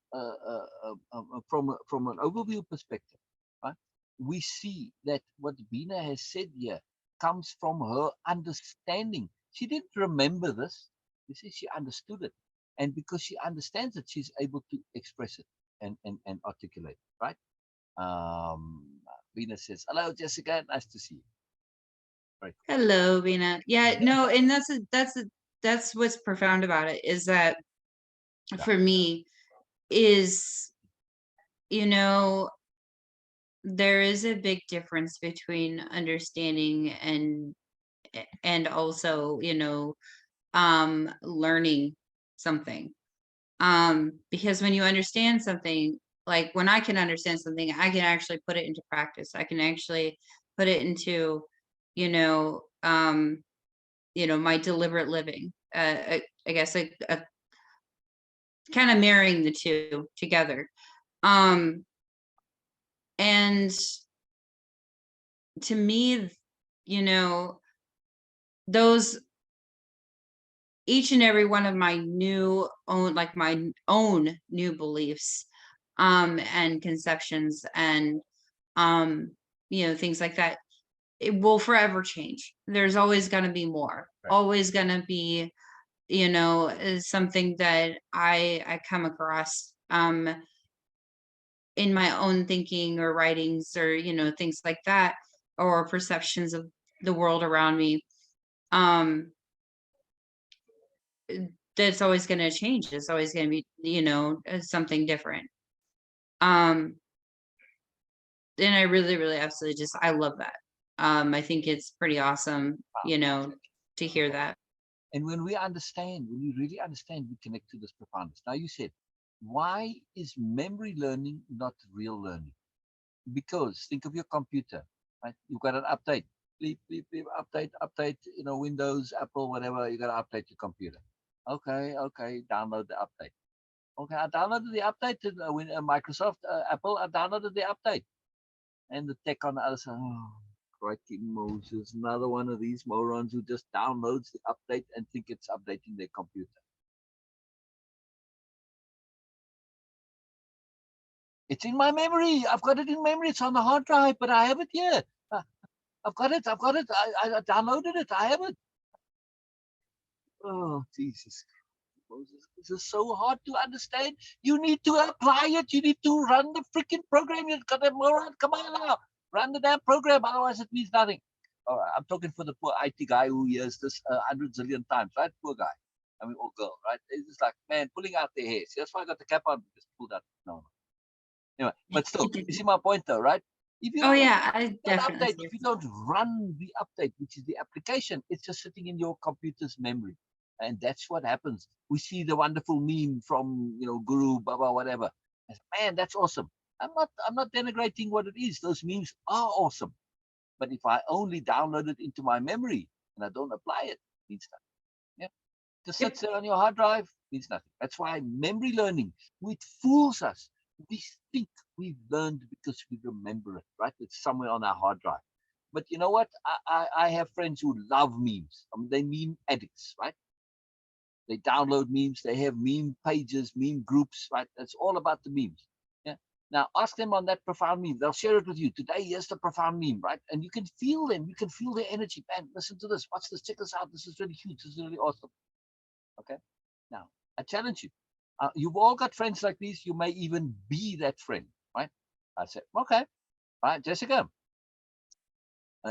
from an overview perspective, right, we see that what Bina has said here comes from her understanding. She didn't remember this. You see, she understood it, and because she understands it, she's able to express it and articulate it, right? Um, Venus says, "Hello, Jessica. Nice to see you." Very Hello, Bina. Yeah, cool. no, and that's what's profound about it is that Yeah, for me is, you know, there is a big difference between understanding and also, learning something. Because when you understand something, like when I can understand something, I can actually put it into practice. I can actually put it into, you know, um, my deliberate living. I guess a kind of marrying the two together. Um, and to me, you know, those each and every one of my my own new beliefs, and conceptions and, um, things like that, it will forever change. There's always going to be more, right. always going to be, is something that I come across, in my own thinking or writings or, things like that, or perceptions of the world around me. Um, that's always going to change. It's always going to be, something different. Um, and I really, really absolutely I love that. I think it's pretty awesome, Wow. to hear that. And when we understand, when we really understand, we connect to this profoundness. Now, you said, why is memory learning not real learning? Because think of your computer, right? You've got an update, bleep, bleep, bleep, update, update, Windows, Apple, whatever, you got to update your computer. Okay, okay, download the update. Okay, I downloaded the update to Microsoft, Apple, I downloaded the update. And the tech on the other side, oh, crikey Moses, another one of these morons who just downloads the update and think it's updating their computer. It's in my memory. I've got it in memory. It's on the hard drive, but I have it here. I've got it. I've got it. I downloaded it. I have it. Oh, Jesus. Moses, this is so hard to understand. You need to apply it. You need to run the freaking program. You've got a moron. Come on now. Run the damn program. Otherwise, it means nothing. I'm talking for the poor IT guy who hears this 100 zillion times, right? Poor guy. I mean, or girl, right? It's just like, man, pulling out their hair. See, that's why I got the cap on. Just pulled out. No. Anyway, but still, you see my point though, right? If you Oh don't yeah, I that definitely update, see if it. you don't run the update, which is the application, it's just sitting in your computer's memory. And that's what happens. We see the wonderful meme from Guru, Baba, whatever. Man, that's awesome. I'm not denigrating what it is. Those memes are awesome. But if I only download it into my memory and I don't apply it, it means nothing. Yeah. Just Yep. sits there on your hard drive, means nothing. That's why memory learning, it fools us. We think we've learned because we remember it, right? It's somewhere on our hard drive. But you know what? I have friends who love memes. I mean, they meme addicts, right? They download memes. They have meme pages, meme groups, right? It's all about the memes. Yeah. Now ask them on that profound meme. They'll share it with you. Today, here's the profound meme, right? And you can feel them. You can feel their energy. Man, listen to this. Watch this. Check this out. This is really huge. This is really awesome. Okay. Now, I challenge you. You've all got friends like these. You may even be that friend, right? I said, okay. All right, Jessica.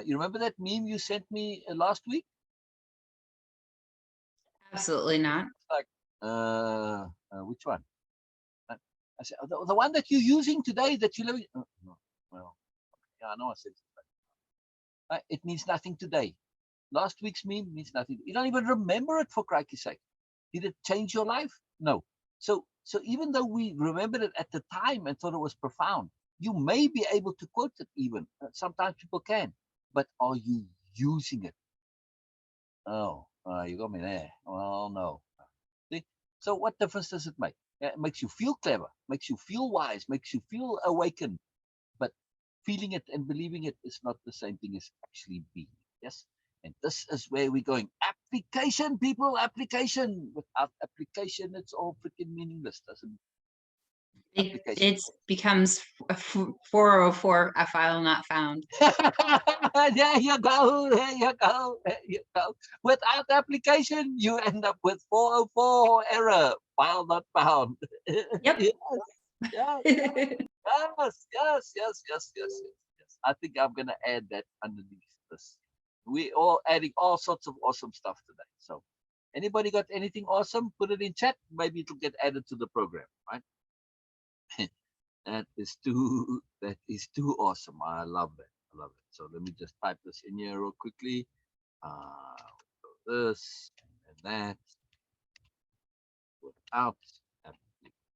You remember that meme you sent me last week? Absolutely not. Like, which one? I said, the one that you're using today that you live. No, well, yeah, I know I said it. It means nothing today. Last week's meme means nothing. You don't even remember it, for crikey's sake. Did it change your life? No. So even though we remembered it at the time and thought it was profound, you may be able to quote it even. Sometimes people can, but are you using it? Oh, you got me there. Well, no. See? So what difference does it make? It makes you feel clever, makes you feel wise, makes you feel awakened. But feeling it and believing it is not the same thing as actually being. Yes. And this is where we're going. Application, people, application. Without application, it's all freaking meaningless, doesn't it? Application. It becomes 404, a file not found. There you go. There you go. There you go. Without application, you end up with 404 error. File not found. Yep. Yes, yes, yes. I think I'm gonna add that underneath this. We all adding all sorts of awesome stuff today. So, anybody got anything awesome? Put it in chat. Maybe it'll get added to the program. Right? That is too awesome. I love that. I love it. So let me just type this in here real quickly. This and that without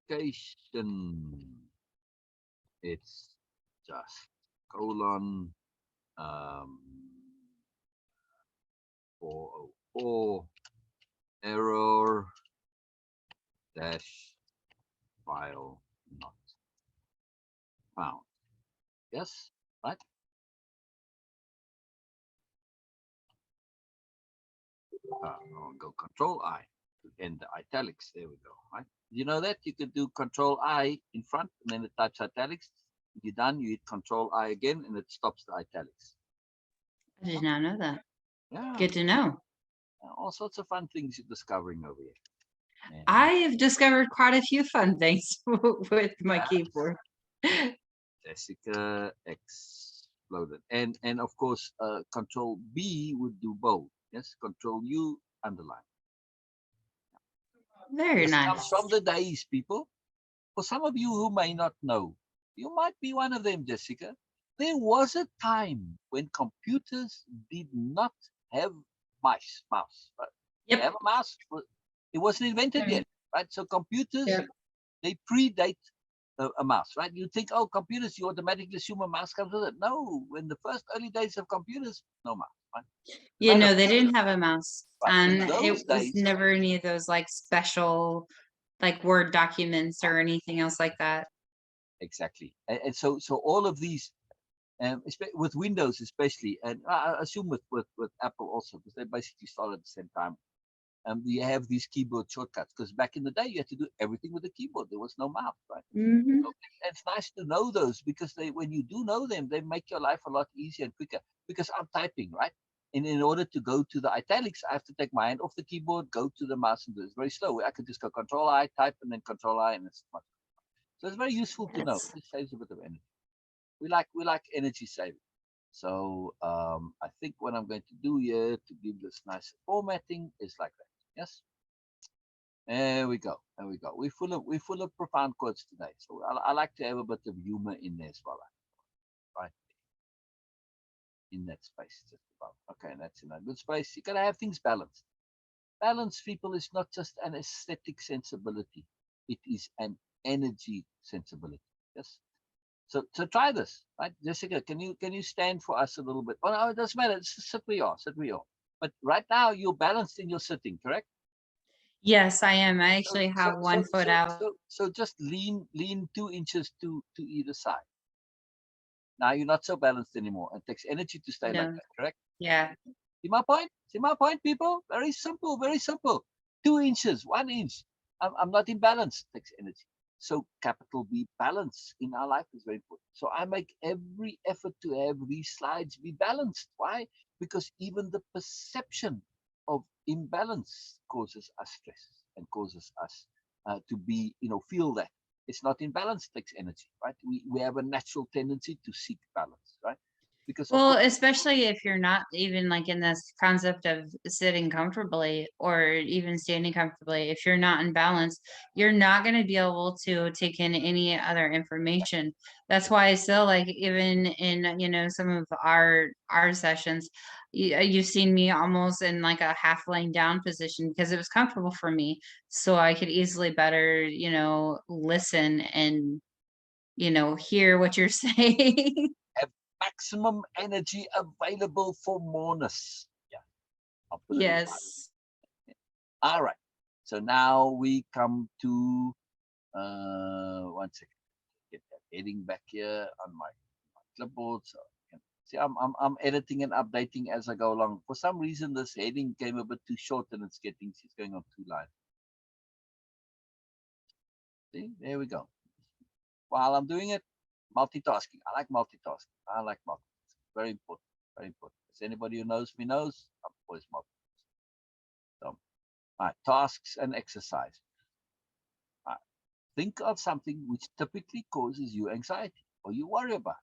application. It's just colon 404 error dash file not found. Yes, right? I'll go Control I to end the italics. There we go. Right? You know that you could do Control I in front and then it types italics. You're done. You hit Control I again and it stops the italics. I did not know that. Yeah. Good to know. All sorts of fun things you're discovering over here. And, I have discovered quite a few fun things with my yeah. keyboard. Jessica exploded. And of course, Control B would do bold. Yes, Control U underline. Very This comes nice. from the days, people. For some of you who may not know, you might be one of them, Jessica. There was a time when computers did not have mouse. Right? They Yep. have a mouse, but it wasn't invented yet, right? So computers, Yep. they predate a mouse, right? You think, oh, computers, you automatically assume a mouse comes with it. No, in the first early days of computers, no mouse, right? You know, they didn't have a mouse, Right. In and those it was days, never any of those like special like Word documents or anything else like that. exactly. And so all of these, with Windows especially, and I assume with Apple also, because they basically started at the same time. You have these keyboard shortcuts because back in the day you had to do everything with a keyboard. There was no mouse, right? Mm-hmm. So it's nice to know those because when you do know them, they make your life a lot easier and quicker. Because I'm typing, right? And in order to go to the italics, I have to take my hand off the keyboard, go to the mouse, and do it. It's very slow. I could just go Control I, type, and then Control I, and it's much. So it's very useful to know. Yes. It saves a bit of energy. We like energy saving. So I think what I'm going to do here to give this nice formatting is like that. Yes. There we go. There we go. We're full of profound quotes today. So I like to have a bit of humor in there as well. Right in that space, just above. Okay, that's in a good space. You gotta have things balanced. Balance, people, is not just an aesthetic sensibility. It is an energy sensibility. Yes. So try this, right, Jessica? Can you stand for us a little bit? Oh no, it doesn't matter. Just sit where you are. Sit where you are. But right now you're balanced in your sitting, correct? Yes, I am. I So actually so have one so foot so out. so, so just lean 2 inches to either side. Now you're not so balanced anymore. It takes energy to stay like No. that, correct? Yeah. See my point? See my point, people? Very simple, very simple. 2 inches, 1 inch. I'm not in balance. It takes energy. So capital B, balance in our life is very important. So I make every effort to have these slides be balanced. Why? Because even the perception of imbalance causes us stress and causes us to be, feel that it's not in balance. It takes energy, right? We have a natural tendency to seek balance, right? Because of Well, course, especially if you're not even like in this concept of sitting comfortably or even standing comfortably, if you're not in balance, you're not going to be able to take in any other information. That's why I still like even in, some of our sessions, you've seen me almost in like a half laying down position because it was comfortable for me. So I could easily better, listen and, hear what you're saying. have maximum energy available for moreness. Yeah, I'll put it in part. Yes. All right. So now we come to 1 second. Get that heading back here on my clipboard. So see, I'm editing and updating as I go along. For some reason, this heading came a bit too short, and it's going on 2 lines. See, there we go. While I'm doing it, multitasking. I like multitasking. Very important. Very important. As anybody who knows me knows, I'm always multitasking. So, all right, tasks and exercise. All right. Think of something which typically causes you anxiety or you worry about,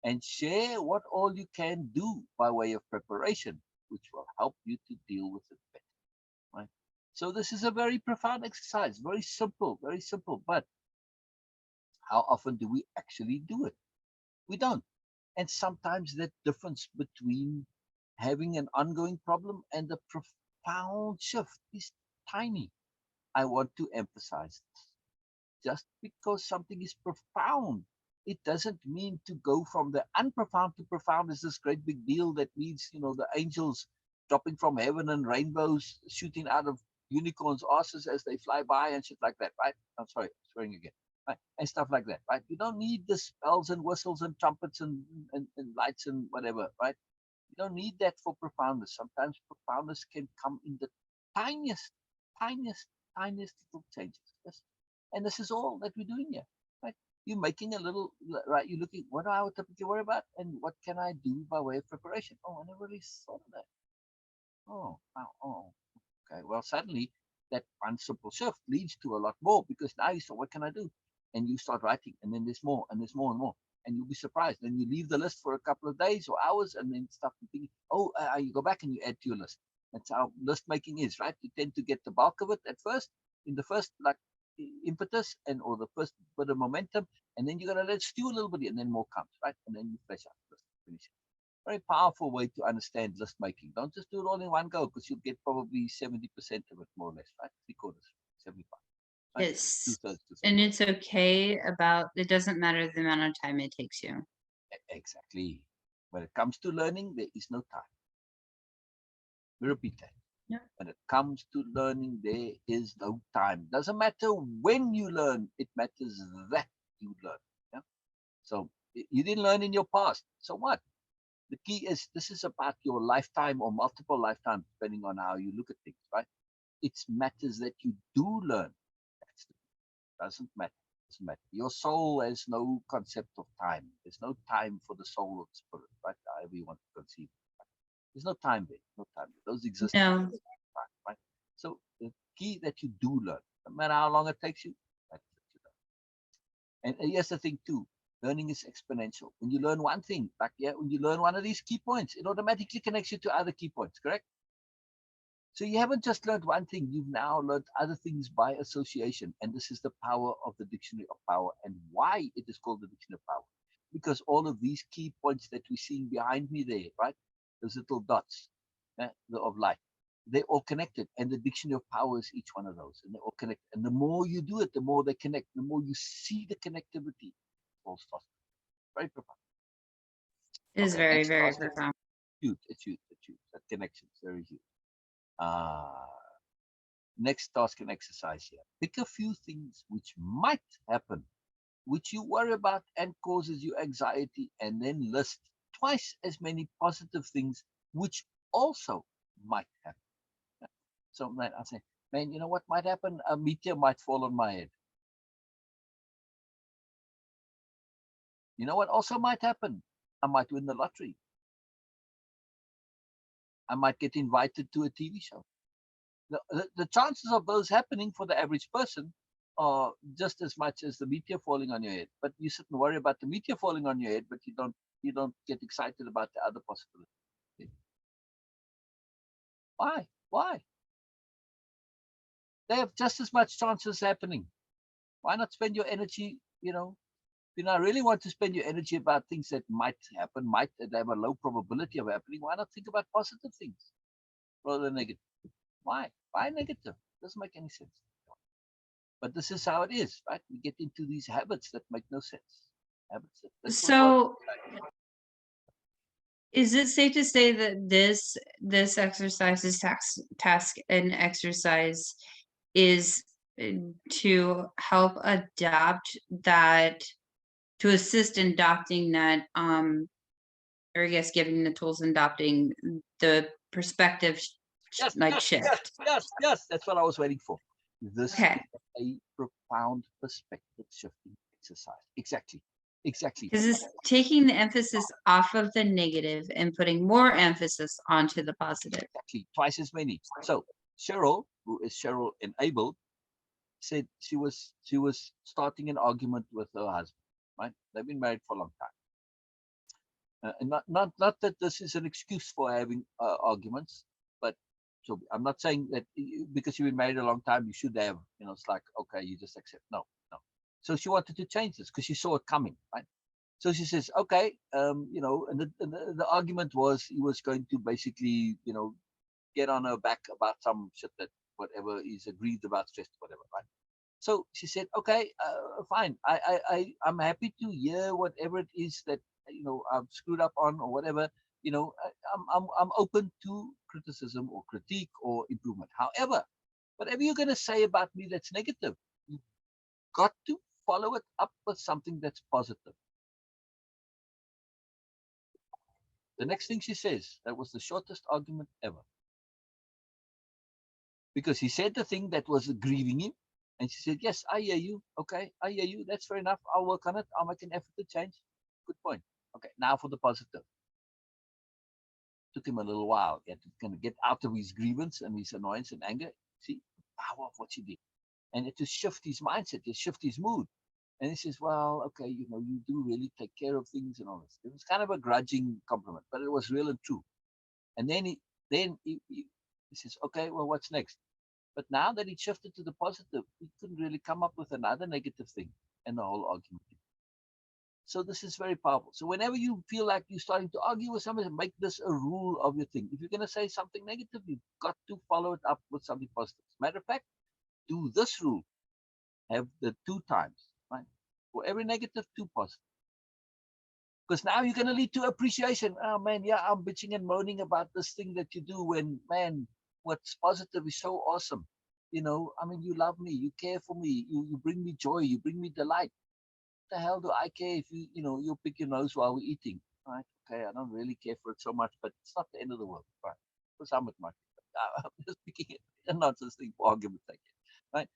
and share what all you can do by way of preparation, which will help you to deal with it better. Right? So this is a very profound exercise, very simple. But how often do we actually do it? We don't. And sometimes the difference between having an ongoing problem and a profound shift is tiny. I want to emphasize this. Just because something is profound, it doesn't mean to go from the unprofound to profound is this great big deal that means, the angels dropping from heaven and rainbows shooting out of unicorns' asses as they fly by and shit like that, right? I'm sorry, swearing again. Right? And stuff like that, right? You don't need the bells and whistles and trumpets and lights and whatever, right? You don't need that for profoundness. Sometimes profoundness can come in the tiniest, tiniest, tiniest little changes. Yes. And this is all that we're doing here, right? You're making a little, right? You're looking, what do I typically worry about? And what can I do by way of preparation? Oh, I never really thought of that. Oh, wow. Oh, okay. Well, suddenly that one simple shift leads to a lot more because now you start, what can I do? And you start writing, and then there's more, and there's more and more. And you'll be surprised. Then you leave the list for a couple of days or hours, and then stuff you think, oh, you go back and you add to your list. That's how list making is, right? You tend to get the bulk of it at first, in the first like impetus and or the first bit of momentum, and then you're gonna let it stew a little bit, and then more comes, right? And then you flesh out the list, finish it. Very powerful way to understand list making. Don't just do it all in one go because you'll get probably 70% of it more or less, right? 3/4, 75, right? It's 2/3 to and 3/4. it's okay about it doesn't matter the amount of time it takes you. Exactly. When it comes to learning, there is no time. We repeat that. Yeah. When it comes to learning, there is no time. Doesn't matter when you learn, it matters that you learn. Yeah? So you didn't learn in your past. So what? The key is this is about your lifetime or multiple lifetimes, depending on how you look at things, right? It matters that you do learn. That's the, doesn't matter. Doesn't matter. Your soul has no concept of time. There's no time for the soul or the spirit, right? However you want to conceive. Right? There's no time there. No time there. Those exist in No. space, right? So the key that you do learn, no matter how long it takes you, that's what you learn. And here's the thing too. Learning is exponential. When you learn one thing, like yeah, when you learn one of these key points, it automatically connects you to other key points, correct? So you haven't just learned one thing, you've now learned other things by association. And this is the power of the dictionary of power and why it is called the dictionary of power. Because all of these key points that we're seeing behind me there, right? Those little dots of light, they're all connected. And the dictionary of power is each one of those. And they're all connected. And the more you do it, the more they connect, the more you see the connectivity. All starts. Very profound. It is Okay, very, next very task. profound. Huge. It's huge. It's huge. That connection is very huge. Uh, Next task and exercise here. Pick a few things which might happen which you worry about and causes you anxiety, and then list twice as many positive things which also might happen. So man, I say, man, you know what might happen? A meteor might fall on my head. You know what also might happen? I might win the lottery. I might get invited to a TV show. The chances of those happening for the average person are just as much as the meteor falling on your head. But you sit and worry about the meteor falling on your head, but you don't get excited about the other possibility. Why? Why? They have just as much chances happening. Why not spend your energy, if you not really want to spend your energy about things that might happen, might have a low probability of happening, why not think about positive things rather than negative? Why? Why negative? Doesn't make any sense. But this is how it is, right? We get into these habits that make no sense. Habits that's what So is it safe to say that this exercise, this task and exercise is to help adopt that, to assist in adopting that, or I guess giving the tools and adopting the perspective yes, like yes, yes, shift? yes, yes. That's what I was waiting for. This Okay. is a profound perspective shifting exercise. Exactly. Exactly. Because it's taking the emphasis off of the negative and putting more emphasis onto the positive. Exactly. Twice as many. So Cheryl, who is Cheryl enabled, said she was starting an argument with her husband. Right? They've been married for a long time. And not that this is an excuse for having arguments, but so I'm not saying that because you've been married a long time you should have. It's like okay, you just accept. No, no. So she wanted to change this because she saw it coming, right? So she says, okay, and the argument was he was going to basically, get on her back about some shit that whatever is agreed about, stress, whatever, right? So she said, okay, fine. I'm happy to hear whatever it is that I've screwed up on or whatever. I'm open to criticism or critique or improvement. However, whatever you're going to say about me that's negative, you've got to follow it up with something that's positive. The next thing she says, that was the shortest argument ever. Because he said the thing that was grieving him, and she said, yes, I hear you. Okay, I hear you. That's fair enough. I'll work on it. I'll make an effort to change. Good point. Okay, now for the positive. Took him a little while. He had to kind of get out of his grievance and his annoyance and anger. See the power of what she did. And it to shift his mindset, to shift his mood. And he says, well, okay, you do really take care of things and all this. It was kind of a grudging compliment, but it was real and true. And then he says, okay, well, what's next? But now that he shifted to the positive, he couldn't really come up with another negative thing and the whole argument. So this is very powerful. So whenever you feel like you're starting to argue with somebody, make this a rule of your thing. If you're going to say something negative, you've got to follow it up with something positive. Matter of fact, do this rule. Have the 2 times, right? For every negative, 2 positive. Because now you're going to lead to appreciation. Oh man, yeah, I'm bitching and moaning about this thing that you do when, man, what's positive is so awesome. You love me, you care for me, you bring me joy, you bring me delight. What the hell do I care if you'll pick your nose while we're eating? Right? Okay, I don't really care for it so much, but it's not the end of the world. Right? For some it might be. I'm just picking it, not just thing for argument's sake. Right?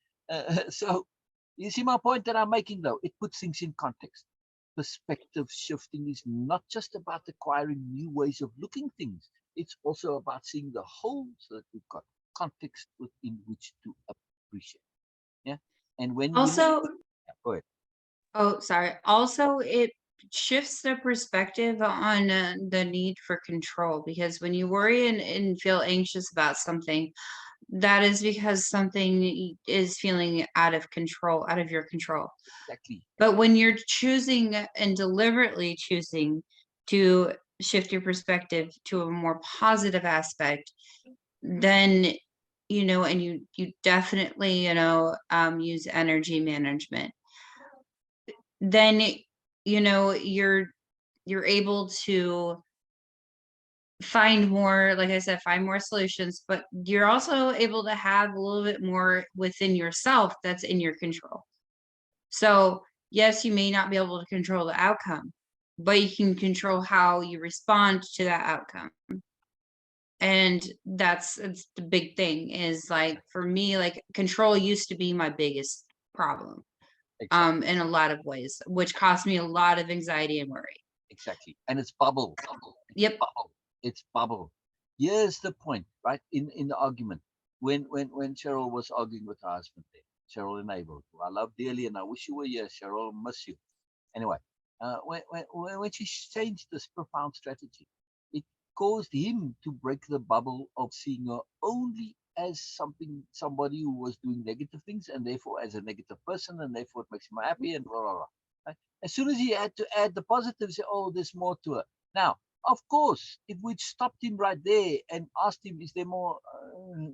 So you see my point that I'm making though? It puts things in context. Perspective shifting is not just about acquiring new ways of looking things. It's also about seeing the whole so that we've got context within which to appreciate. Yeah. And when Also, go ahead. oh, sorry. Also, it shifts the perspective on the need for control, because when you worry and feel anxious about something, that is because something is feeling out of control, out of your control. Exactly. But when you're choosing and deliberately choosing to shift your perspective to a more positive aspect, then and you definitely use energy management, then you're able to find more, like I said, find more solutions, but you're also able to have a little bit more within yourself that's in your control. So yes, you may not be able to control the outcome, but you can control how you respond to that outcome. And it's the big thing is like for me, like control used to be my biggest problem Exactly. in a lot of ways, which cost me a lot of anxiety and worry. Exactly. And it's bubble. It's Yep. bubble. It's bubble. Here's the point, right? In the argument. When Cheryl was arguing with her husband there, Cheryl enabled, who I love dearly, and I wish you were here, Cheryl, miss you. Anyway, when she changed this profound strategy, it caused him to break the bubble of seeing her only as somebody who was doing negative things, and therefore as a negative person, and therefore it makes him happy, and blah blah blah. Right? As soon as he had to add the positives, say, oh, there's more to her. Now, of course, if we'd stopped him right there and asked him, is there more?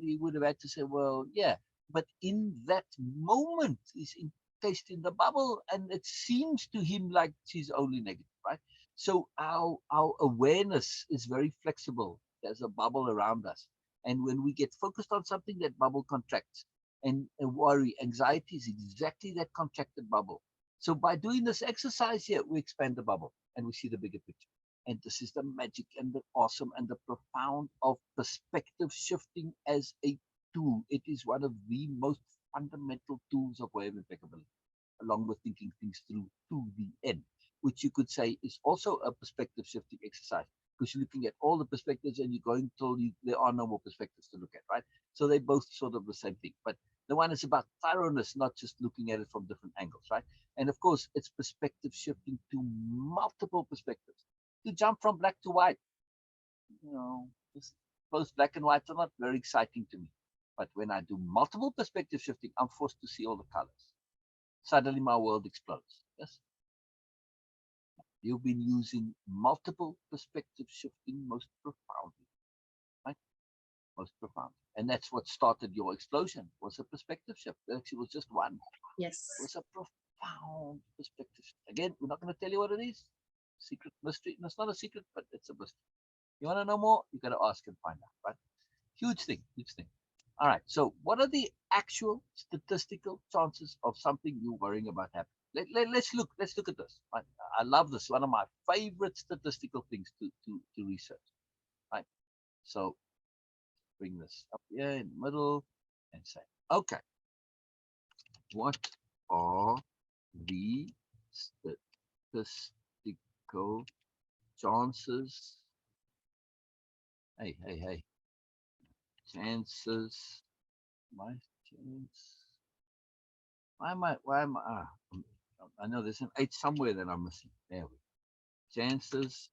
He would have had to say, well, yeah. But in that moment, he's encased in the bubble, and it seems to him like she's only negative, right? So our awareness is very flexible. There's a bubble around us, and when we get focused on something, that bubble contracts. And worry, anxiety is exactly that contracted bubble. So by doing this exercise here, we expand the bubble and we see the bigger picture. And this is the magic and the awesome and the profound of perspective shifting as a tool. It is one of the most fundamental tools of way of impeccability, along with thinking things through to the end, which you could say is also a perspective shifting exercise, because you're looking at all the perspectives and you're going till there are no more perspectives to look at, right? So they both sort of the same thing. But the one is about thoroughness, not just looking at it from different angles, right? And of course, it's perspective shifting to multiple perspectives. To jump from black to white, you know, both black and white are not very exciting to me. But when I do multiple perspective shifting, I'm forced to see all the colors. Suddenly my world explodes. Yes. You've been using multiple perspective shifting most profoundly, right? Most profound. And that's what started your explosion, was a perspective shift. Actually, it was just one. Yes. It was a profound perspective shift. Again, we're not going to tell you what it is. Secret mystery. And it's not a secret, but it's a mystery. You want to know more? You got to ask and find out, right? Huge thing, huge thing. All right. So, what are the actual statistical chances of something you're worrying about happening? Let's look. Let's look at this. Right? I love this. One of my favorite statistical things to research. Right. So, bring this up here in the middle and say, okay, what are the statistical chances? Hey, hey, hey. Chances. My chance. Why am I, I know there's an H somewhere that I'm missing. There we go. Chances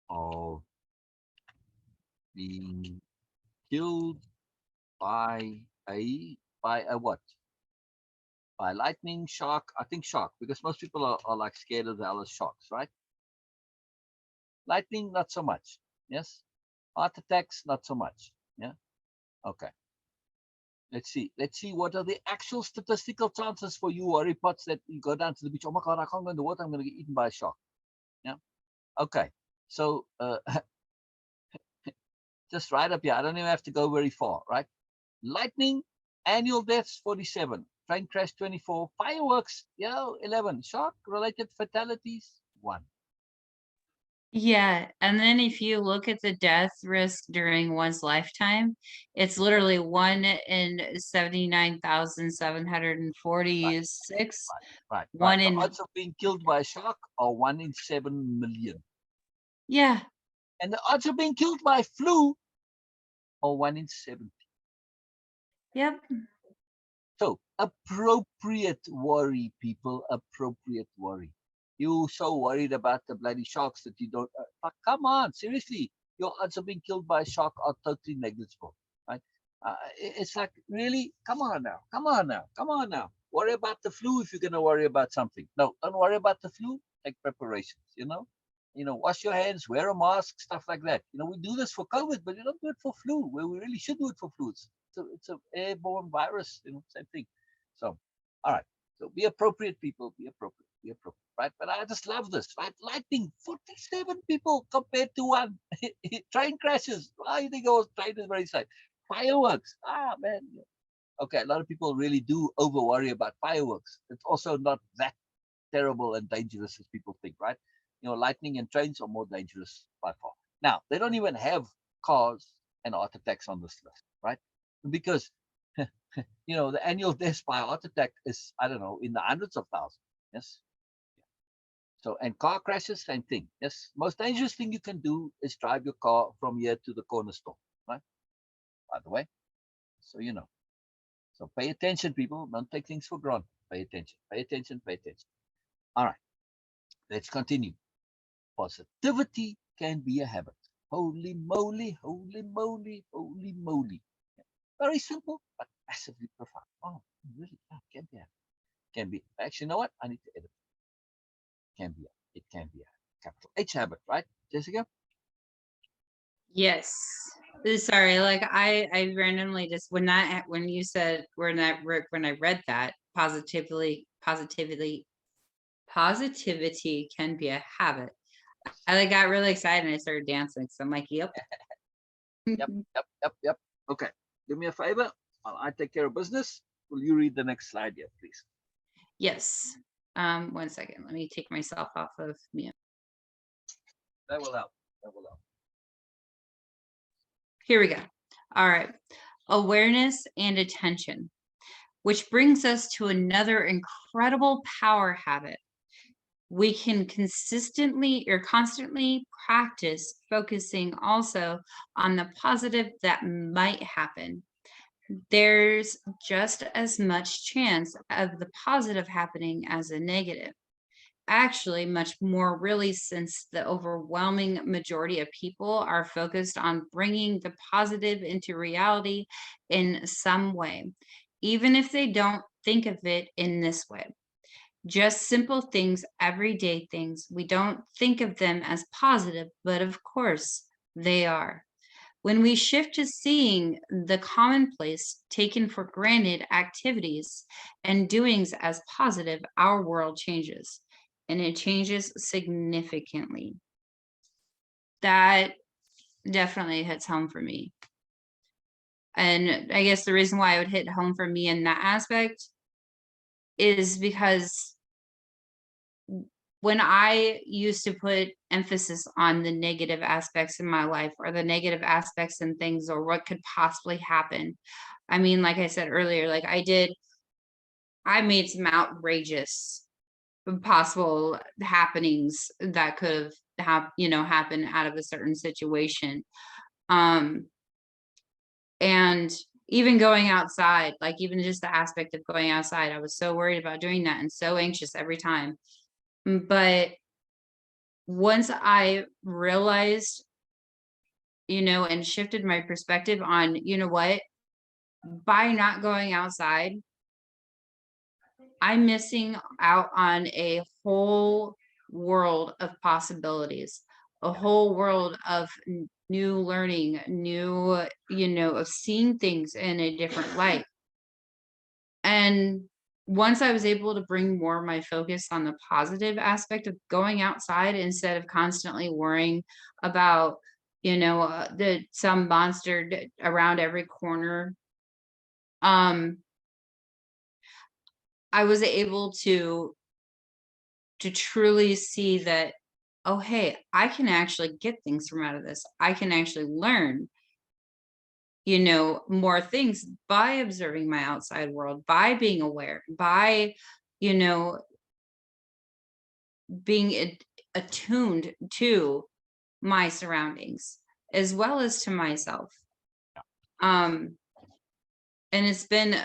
of being killed by by a what? By lightning, shark. I think shark, because most people are like scared of the other sharks, right? Lightning, not so much. Yes. Heart attacks, not so much. Yeah. Okay. Let's see. Let's see what are the actual statistical chances for you worry pots that you go down to the beach. Oh my God, I can't go in the water. I'm going to get eaten by a shark. Yeah. Okay. So just right up here. I don't even have to go very far, right? Lightning, annual deaths 47, train crash 24, fireworks, 11, shark related fatalities 1. Yeah, and then if you look at the death risk during one's lifetime, it's literally 1 in Right, 79,746, right. 1 The in odds of being killed by a shark are 1 in 7 million. yeah, And the odds of being killed by flu are 1 in 70. yep, So appropriate worry, people, appropriate worry. You so worried about the bloody sharks that you don't. Come on, seriously, your odds of being killed by a shark are totally negligible, right? It's like really, come on now, come on now, come on now. Worry about the flu if you're gonna worry about something. No, don't worry about the flu. Take preparations. Wash your hands, wear a mask, stuff like that. We do this for COVID, but we don't do it for flu, where we really should do it for flu. It's a airborne virus, same thing. So, all right. So be appropriate, people. Be appropriate, right? But I just love this, right? Lightning, 47 people compared to 1. Train crashes. I think I was train is very safe. Fireworks. Man. Okay, a lot of people really do over worry about fireworks. It's also not that terrible and dangerous as people think, right? Lightning and trains are more dangerous by far. Now, they don't even have cars and heart attacks on this list, right? Because the annual deaths by heart attack is, I don't know, in the hundreds of thousands. Yes. So, and car crashes, same thing. Yes. Most dangerous thing you can do is drive your car from here to the corner store, right? By the way. So, So pay attention, people. Don't take things for granted. Pay attention. Pay attention. Pay attention. All right. Let's continue. Positivity can be a habit. Holy moly, holy moly, holy moly. Very simple, but massively profound. Oh, really? Yeah, can be. Can be. Actually, you know what? I need to edit. Can be. It can be a capital H habit, right, Jessica? Yes. Sorry, like I randomly just when you said when I read that positivity can be a habit. I like got really excited and I started dancing. So I'm like, yep. Yep, yep, yep, yep. Okay. Do me a favor. While I take care of business, will you read the next slide here, please? Yes. 1 second. Let me take myself off of mute. That will help. That will help. Here we go. All right. Awareness and attention, which brings us to another incredible power habit. We can consistently or constantly practice focusing also on the positive that might happen. There's just as much chance of the positive happening as a negative. Actually, much more really, since the overwhelming majority of people are focused on bringing the positive into reality in some way, even if they don't think of it in this way. Just simple things, everyday things. We don't think of them as positive, but of course they are. When we shift to seeing the commonplace, taken for granted activities and doings as positive, our world changes, and it changes significantly. That definitely hits home for me. And I guess the reason why it would hit home for me in that aspect is because when I used to put emphasis on the negative aspects in my life or the negative aspects and things or what could possibly happen. I mean, like I said earlier, like I made some outrageous possible happenings that could happen out of a certain situation. Um, and even going outside, like even just the aspect of going outside, I was so worried about doing that and so anxious every time. But once I realized, and shifted my perspective on, what, by not going outside, I'm missing out on a whole world of possibilities, a whole world of new learning, new, of seeing things in a different light. And once I was able to bring more of my focus on the positive aspect of going outside instead of constantly worrying about, some monster around every corner, um, I was able to truly see that, oh, hey, I can actually get things from out of this. I can actually learn, more things by observing my outside world, by being aware, by, you know, being attuned to my surroundings as well as to myself. Um, and it's been,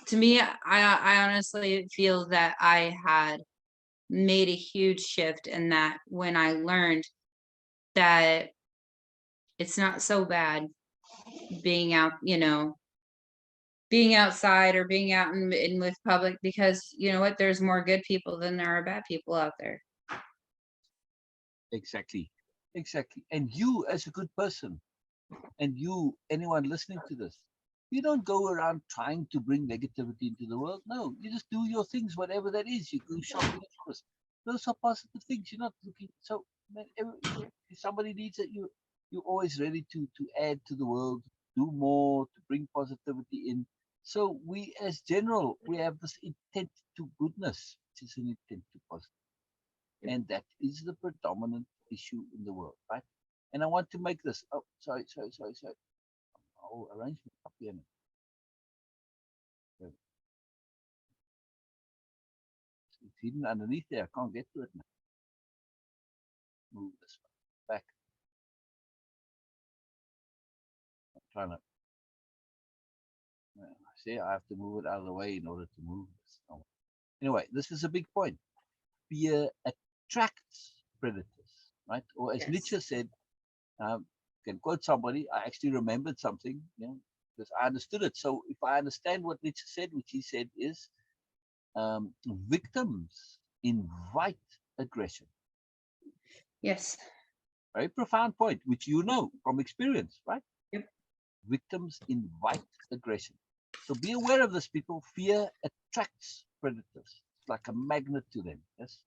to me, I honestly feel that I had made a huge shift in that when I learned that it's not so bad being out, being outside or being out in with public, because you know what, there's more good people than there are bad people out there. Exactly. Exactly. And you, as a good person, and you, anyone listening to this, you don't go around trying to bring negativity into the world. No, you just do your things, whatever that is. You go shopping, those are positive things. You're not looking. So, if somebody needs it, you're always ready to add to the world, do more, to bring positivity in. So we, as general, we have this intent to goodness, which is an intent to positive. And that is the predominant issue in the world, right? And I want to make this. Oh, sorry. I'll arrange my copy and it's hidden underneath there. I can't get to it now. Move this one back. I'm trying to. See, I have to move it out of the way in order to move this. Oh. Anyway, this is a big point. Fear attracts predators, right? Or as Nietzsche said, can quote somebody. I actually remembered something, because I understood it. So if I understand what Nietzsche said, which he said is, victims invite aggression. Yes. Very profound point, which you know from experience, right? Yep. Victims invite aggression. So be aware of this, people. Fear attracts predators. It's like a magnet to them. Yes.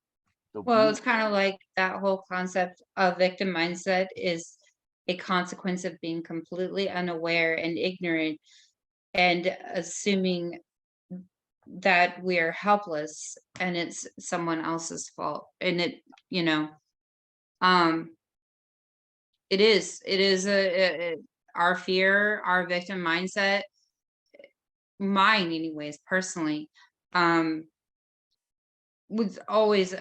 So Well, it's kind of like that whole concept of victim mindset is a consequence of being completely unaware and ignorant and assuming that we are helpless and it's someone else's fault. And um, it is our fear, our victim mindset, mine anyways, personally, um, would always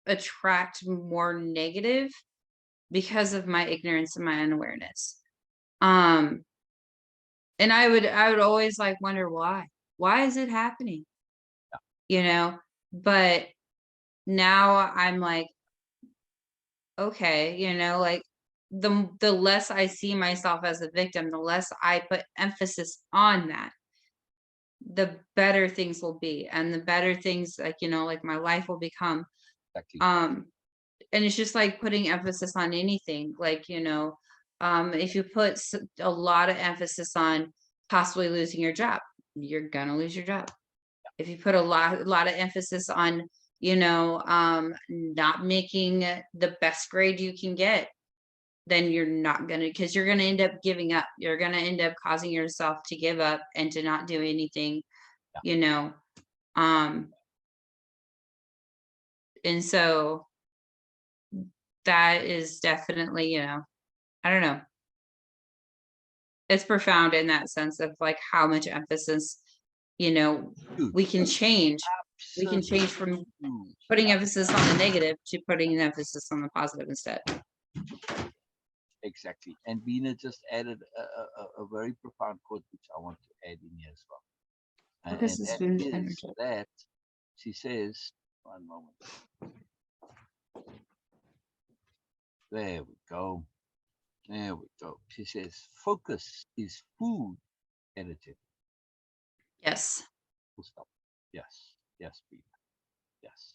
attract more negative because of my ignorance and my unawareness. Um, and I would always like wonder why. Why is it happening? You know? But now I'm like, okay, like the less I see myself as a victim, the less I put emphasis on that, the better things will be. And the better things like my life will become. exactly. And it's just like putting emphasis on anything, like if you put a lot of emphasis on possibly losing your job, you're gonna lose your job. If you put a lot of emphasis on not making the best grade you can get, then you're not gonna, because you're gonna end up giving up. You're gonna end up causing yourself to give up and to not do anything. you know um and so that is definitely, I don't know. It's profound in that sense of like how much emphasis, you know, Huge. we can change. We can change from putting emphasis on the negative to putting an emphasis on the positive instead. Exactly. And Bina just added a very profound quote, which I want to add in here as well. And Because the that spoon's is energetic. that she says, one moment. There we go. There we go. She says, focus is food energy. Yes, Full stop. Yes. Yes, Bina. Yes.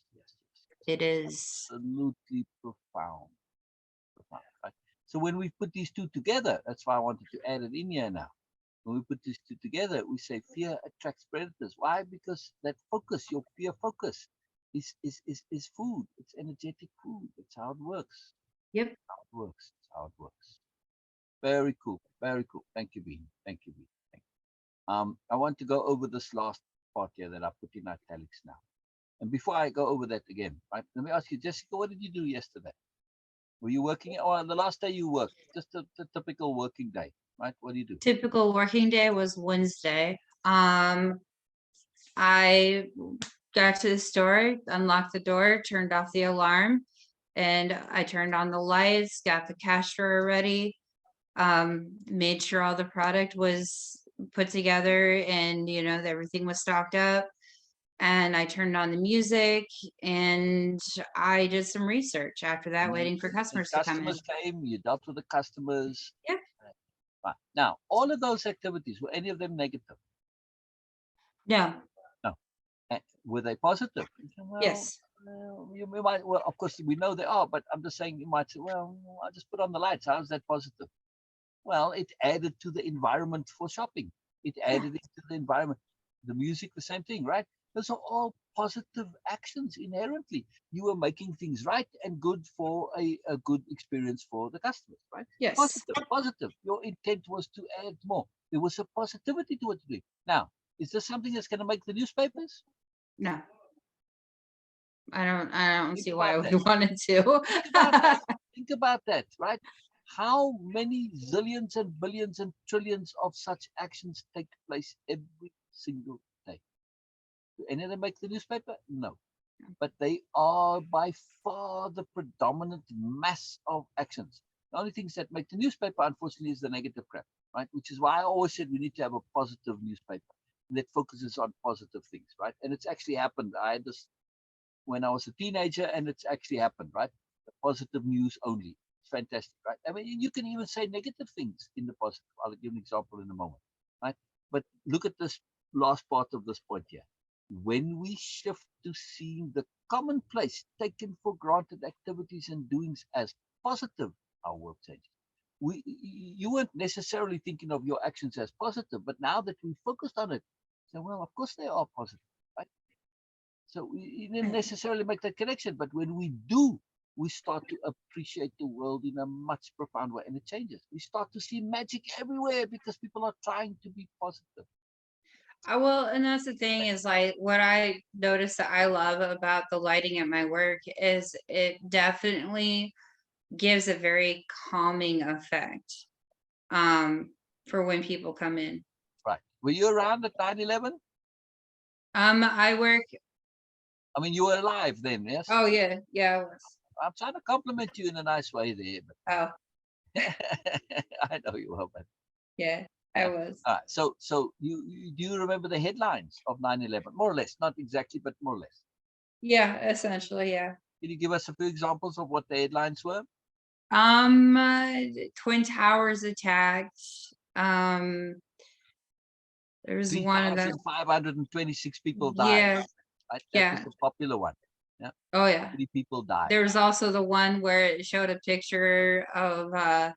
it is. Absolutely profound. Right? So when we put these two together, that's why I wanted to add it in here now. When we put these two together, we say fear attracts predators. Why? Because that focus, your fear focus, is food. It's energetic food. That's how it works. Yep. That's how it works. That's how it works. Very cool. Very cool. Thank you, Bean. Thank you, Bean. Thank you. I want to go over this last part here that I put in italics now. And before I go over that again, right, let me ask you, Jessica, what did you do yesterday? Were you working, or the last day you worked? Just a typical working day, right? What do you do? Typical working day was Wednesday. I got to the store, unlocked the door, turned off the alarm, and I turned on the lights, got the cash drawer ready, made sure all the product was put together and everything was stocked up. And I turned on the music and I did some research after that, waiting for And customers to come in. customers came, you dealt with the customers. Yep. Right. Now, all of those activities, were any of them negative? No. No. Were they positive? Well, Yes. you might, well, of course, we know they are, but I'm just saying you might say, well, I just put on the lights. How's that positive? Well, it added to the environment for shopping. It added into the environment. The music, the same thing, right? Those are all positive actions inherently. You were making things right and good for a good experience for the customers, right? Yes. Positive. Your intent was to add more. There was a positivity to what you did. Now, Is this something that's going to make the newspapers? No, I don't Think see why about we that. wanted to. Think about that. Think about that, right? How many zillions and billions and trillions of such actions take place every single day? Do any of them make the newspaper? No. But they are by far the predominant mass of actions. The only things that make the newspaper, unfortunately, is the negative crap, right? Which is why I always said we need to have a positive newspaper that focuses on positive things, right? And it's actually happened. I had this when I was a teenager, and it's actually happened, right? The positive news only. It's fantastic, right? I mean, you can even say negative things in the positive. I'll give an example in a moment, right? But look at this last part of this point here. When we shift to seeing the commonplace, taken for granted activities and doings as positive, our world changes. You weren't necessarily thinking of your actions as positive, but now that we focused on it, so well, of course they are positive, right? So we didn't necessarily make that connection, but when we do, we start to appreciate the world in a much profound way, and it changes. We start to see magic everywhere because people are trying to be positive. I will, and that's the thing is like what I noticed that I love about the lighting at my work is it definitely gives a very calming effect um for when people come in. Right. Were you around at 9/11? I work. I mean, you were alive then, yes? Oh yeah, yeah. I was. I'm trying to compliment you in a nice way there, Oh but I know you will, but yeah, I yeah. was. All right. So you do you remember the headlines of 9/11? More or less, not exactly, but more or less. Yeah, essentially, yeah. Can you give us a few examples of what the headlines were? Um, uh, Twin Towers attacked. Um, there was one of that. 3,526 people died. Yeah, Right? That was yeah. the popular one. Yeah. Oh How yeah. many people died? There was also the one where it showed a picture of a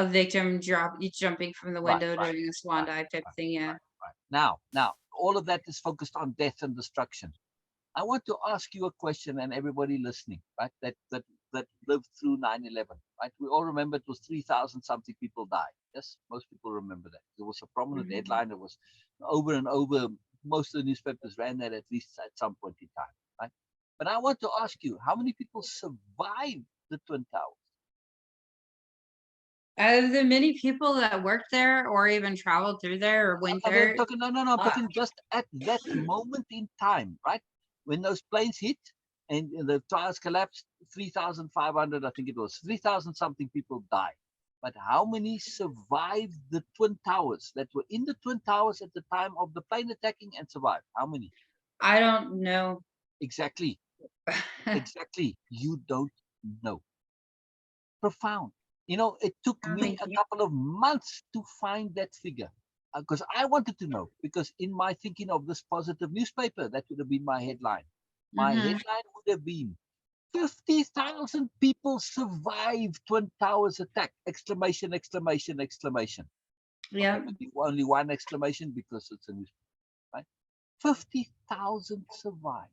victim jumping from the Right, window right, doing a swan right, dive type right, thing. Yeah. right, right. Now, all of that is focused on death and destruction. I want to ask you a question, and everybody listening, right? That lived through 9/11, right? We all remember it was 3,000 something people died. Yes, most people remember that. It was a prominent Mhm. headline. It was over and over. Most of the newspapers ran that at least at some point in time, right? But I want to ask you, how many people survived the Twin Towers? Out of the many people that worked there or even traveled through there or went I'm there, talking, no. I'm uh, talking just at that moment in time, right? When those planes hit and the towers collapsed, 3,500, I think it was 3,000 something people died. But how many survived the Twin Towers that were in the Twin Towers at the time of the plane attacking and survived? How many? I don't know. Exactly. Exactly. You don't know. Profound. It took Oh, me thank a you. couple of months to find that figure because I wanted to know. Because in my thinking of this positive newspaper, that would have been my headline. My Hmm. headline would have been 50,000 people survived Twin Towers attack! Exclamation, exclamation, exclamation. Okay, Yeah. maybe only one exclamation because it's a newspaper, right? 50,000 survived.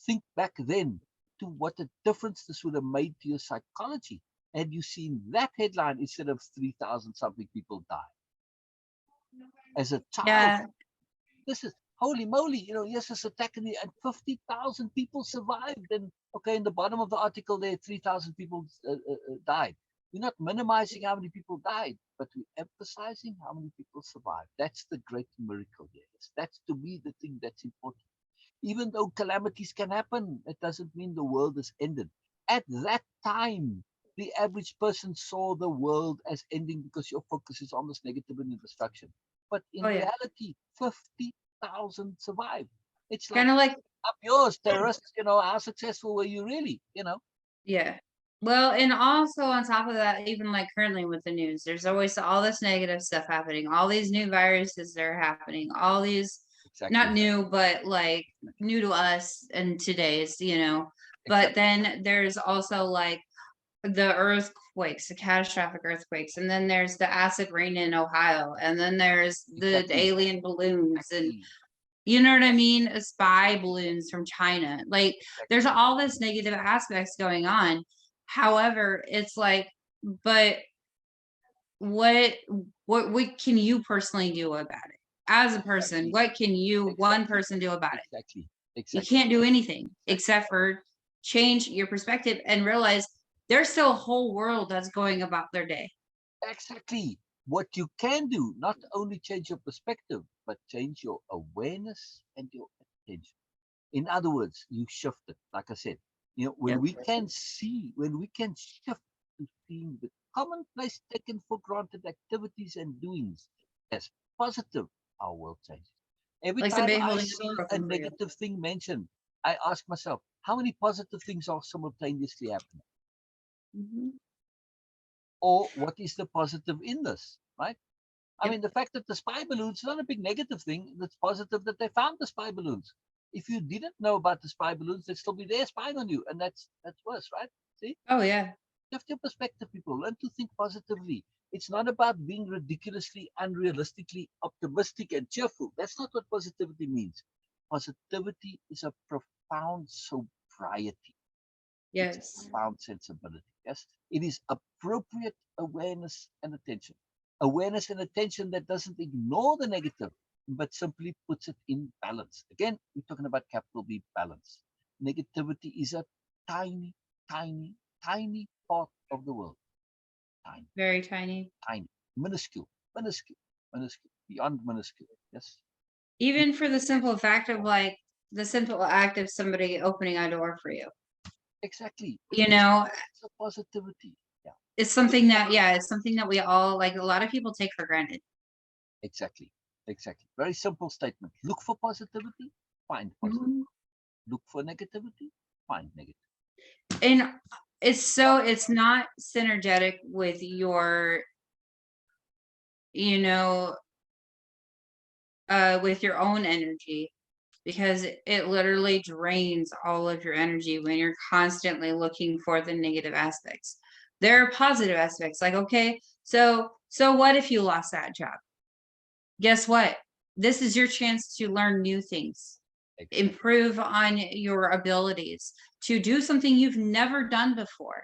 Think back then to what a difference this would have made to your psychology had you seen that headline instead of 3,000 something people died. As a child, Yeah. this is holy moly, yes, this attack and 50,000 people survived. And okay, in the bottom of the article, there 3,000 people died. We're not minimizing how many people died, but we're emphasizing how many people survived. That's the great miracle here. That's to me the thing that's important. Even though calamities can happen, it doesn't mean the world is ended. At that time, the average person saw the world as ending because your focus is on this negative and destruction. But in Oh yeah. reality, 50,000 survived. It's like, Kind of like up yours, terrorists, how successful were you really? yeah. Well, and also on top of that, even like currently with the news, there's always all this negative stuff happening, all these new viruses that are happening, all these not Exactly. new, but like new to us and today's. But Exactly. then there's also like the earthquakes, the catastrophic earthquakes, and then there's the acid rain in Ohio, and then there's the Exactly. alien balloons and Exactly. you know what I mean? Spy balloons from China. Like there's Exactly. all this negative aspects going on. However, it's like, but what what can you personally do about it? as a person, Exactly. what can you, one Exactly. person, do about it? Exactly. You Exactly. can't do anything Exactly. except for change your perspective and realize there's still a whole world that's going about their day. Exactly. What you can do, not only change your perspective, but change your awareness and your attention. In other words, you shift it. Like I said, when Yep. we can see, when we can shift to seeing the commonplace taken for granted activities and doings as positive, our world changes. Every Like time somebody I holding the see door a open for you. negative thing mentioned, I ask myself, how many positive things are simultaneously happening? Mhm. Or what is the positive in this, right? I Yep. mean, the fact that the spy balloons is not a big negative thing. That's positive that they found the spy balloons. If you didn't know about the spy balloons, they'd still be there spying on you, and that's worse, right? See, Oh yeah. shift your perspective, people. Learn to think positively. It's not about being ridiculously, unrealistically optimistic and cheerful. That's not what positivity means. Positivity is a profound sobriety. It's a Yes. profound sensibility. Yes, it is appropriate awareness and attention. Awareness and attention that doesn't ignore the negative, but simply puts it in balance. Again, we're talking about capital B balance. Negativity is a tiny, tiny, tiny part of the world. Tiny, Very tiny. tiny, minuscule, minuscule, minuscule, beyond minuscule. Yes, Even for the simple fact of like the simple act of somebody opening a door for you. exactly. You It's, know, it's a positivity. Yeah, it's something that, yeah, it's something that we all, like, a lot of people take for granted. exactly. Exactly. Very simple statement. Look for positivity, find positive. Mhm. Look for negativity, find negative. And it's not synergetic with your, you know, with your own energy, because it literally drains all of your energy when you're constantly looking for the negative aspects. There are positive aspects, like, okay, so what if you lost that job? Guess what? This is your chance to learn new things, Exactly. improve on your abilities, to do something you've never done before,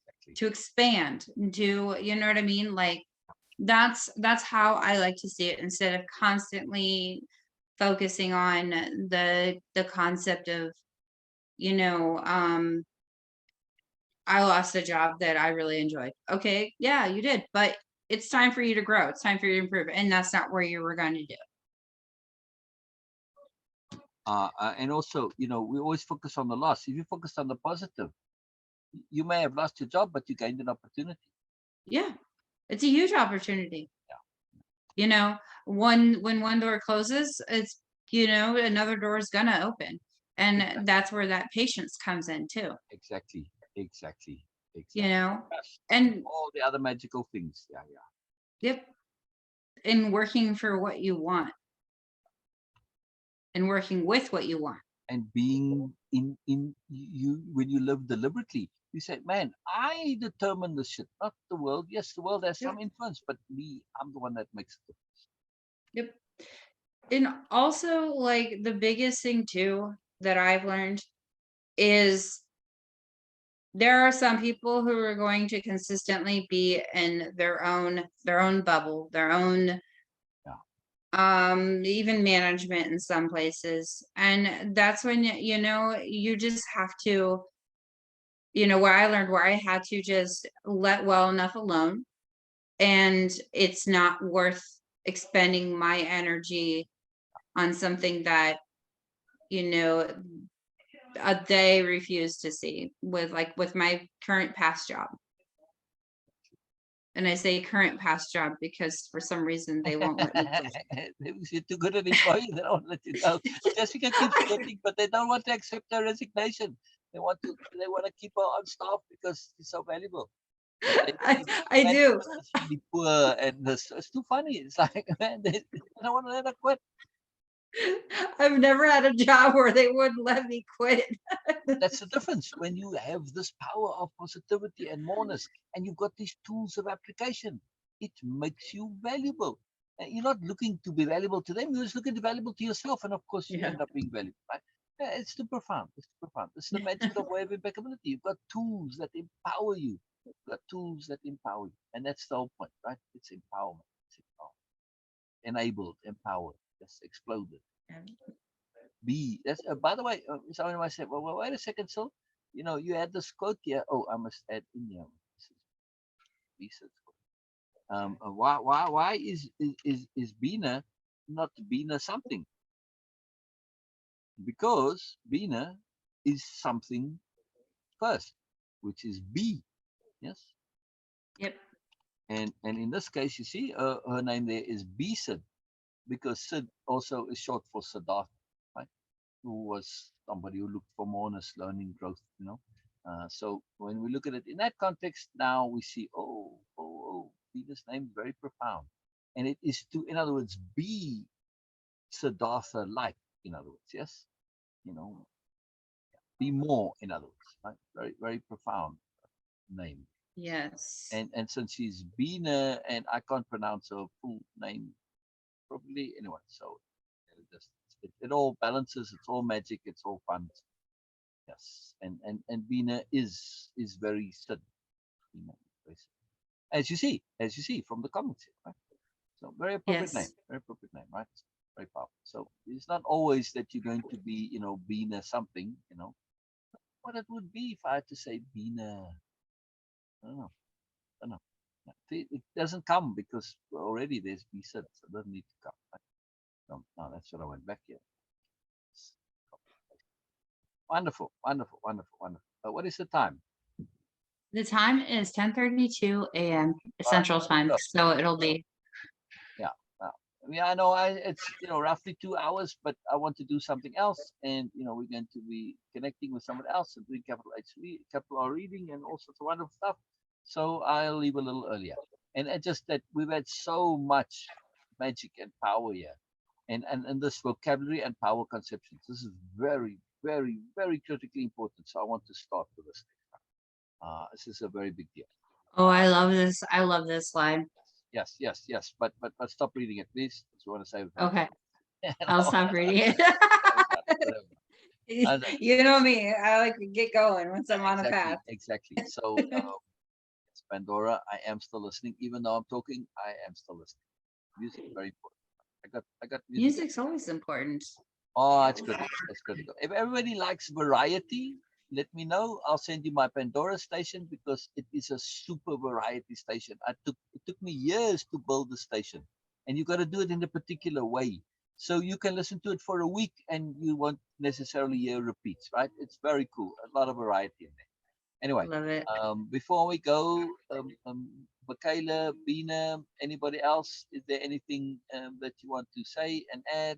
Exactly. to expand, to, you know what I mean? Like, that's how I like to see it, instead of constantly focusing on the concept of, you know, I lost a job that I really enjoyed. Okay, yeah, you did, but it's time for you to grow. It's time for you to improve, and that's not where you were going to do. And also, we always focus on the loss. If you focus on the positive, you may have lost your job, but you gained an opportunity. Yeah, it's a huge opportunity. Yeah. You know, when one door closes, it's, another door is gonna open, and Exactly. that's where that patience comes in too. Exactly. Exactly. You Exactly. know, Yes. And and all the other magical things. Yeah. Yeah. yep, in working for what you want and working with what you want. And being in you when you live deliberately, you say, man, I determine this shit, not the world. Yes, the world has Yep. some influence, but me, I'm the one that makes it. Yep. And also, like, the biggest thing too that I've learned is there are some people who are going to consistently be in their own bubble, their own, Yeah. even management in some places. And that's when, you just have to, where I learned, where I had to just let well enough alone, and it's not worth expending my energy on something that, you know they refuse to see, with my current past job. And I say current past job because for some reason they won't let me quit. You're too good an employee. They don't let you go. Jessica keeps quitting, but they don't want to accept her resignation. They want to keep her on staff because she's so valuable. But they I, believe I do. management is really poor, and this it's too funny. It's like, man, they don't want to let her quit. I've never had a job where they wouldn't let me quit. That's the difference when you have this power of positivity and moreness, and you've got these tools of application. It makes you valuable. You're not looking to be valuable to them. You're just looking to be valuable to yourself, and of course, you Yeah. end up being valuable. Right? Yeah, it's too profound. It's too profound. It's the magic of way of impeccability. You've got tools that empower you. You've got tools that empower you, and that's the whole point, right? It's empowerment. It's empowerment. enabled, empowered, just exploded. Yeah. B. That's by the way, someone might say, well, wait a second, so you had this quote here. Oh, I must add in here. This is research. Why is Bina not Bina something? Because Bina is something first, which is B. Yes. Yep. And in this case, you see, her name there is B Sid, because Sid also is short for Siddhartha, right? Who was somebody who looked for more honest learning growth. So when we look at it in that context, now we see, oh, Bina's name is very profound. And it is to, in other words, be Siddhartha like, in other words, yes? You know, be more, in other words, right? Very, very profound name. Yes. And since she's Bina, and I can't pronounce her full name properly anyway, so it all balances, it's all magic, it's all fun. Yes, and Bina is very Sid, Bina, very Sid. As you see from the comments here, right? So very appropriate name, Yes. very appropriate name, right? Very powerful. So it's not always that you're going to be, Bina something. What it would be if I had to say Bina, I don't know, I don't know. Yeah, it doesn't come because already there's B Sid, so it doesn't need to come. Right? So, no, that's what I went back here. Wonderful, wonderful, wonderful, wonderful. What is the time? The time is 10:32 a.m. All right, Central good to Time, go. so it'll be. Yeah. Wow. Yeah, I know. It's roughly 2 hours, but I want to do something else, and we're going to be connecting with someone else and doing capital R reading, and all sorts of wonderful stuff. So I'll leave a little earlier. And it's just that we've had so much magic and power here, and this vocabulary and power conceptions. This is very, very, very critically important. So I want to start with this. This is a very big deal. Oh, Uh, I love this. I love this slide. yes. But stop reading it, please. Because we want to save it for later. Okay, I'll stop reading it. You know me. I like to get going once I'm on a path. Exactly. So, yes, Pandora, I am still listening, even though I'm talking. I am still listening. Music very important. I got music. Music's always important. Oh, it's critical. It's critical. If everybody likes variety, let me know. I'll send you my Pandora station because it is a super variety station. It took me years to build the station, and you got to do it in a particular way. So you can listen to it for a week and you won't necessarily hear repeats, right? It's very cool. A lot of variety in there. Anyway, Love it. before we go, Michaela, Bina, anybody else? Is there anything that you want to say and add?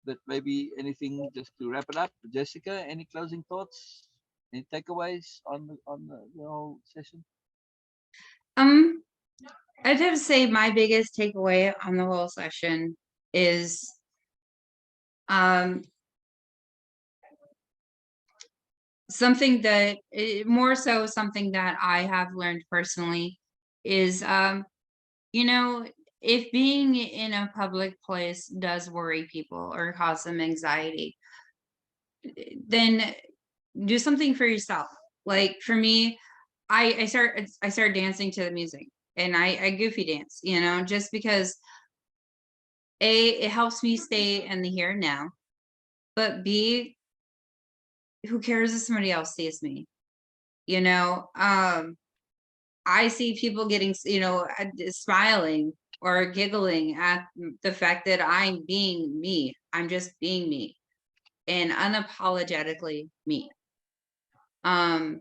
But maybe anything just to wrap it up. Jessica, any closing thoughts? Any takeaways on the whole session? Um, I'd have to say my biggest takeaway on the whole session is um something that more so something that I have learned personally is you know, if being in a public place does worry people or cause them anxiety, then do something for yourself. Like for me, I start dancing to the music, and I goofy dance, just because it helps me stay in the here and now, but B, who cares if somebody else sees me? You know, I see people getting, smiling or giggling at the fact that I'm being me. I'm just being me and unapologetically me. Um,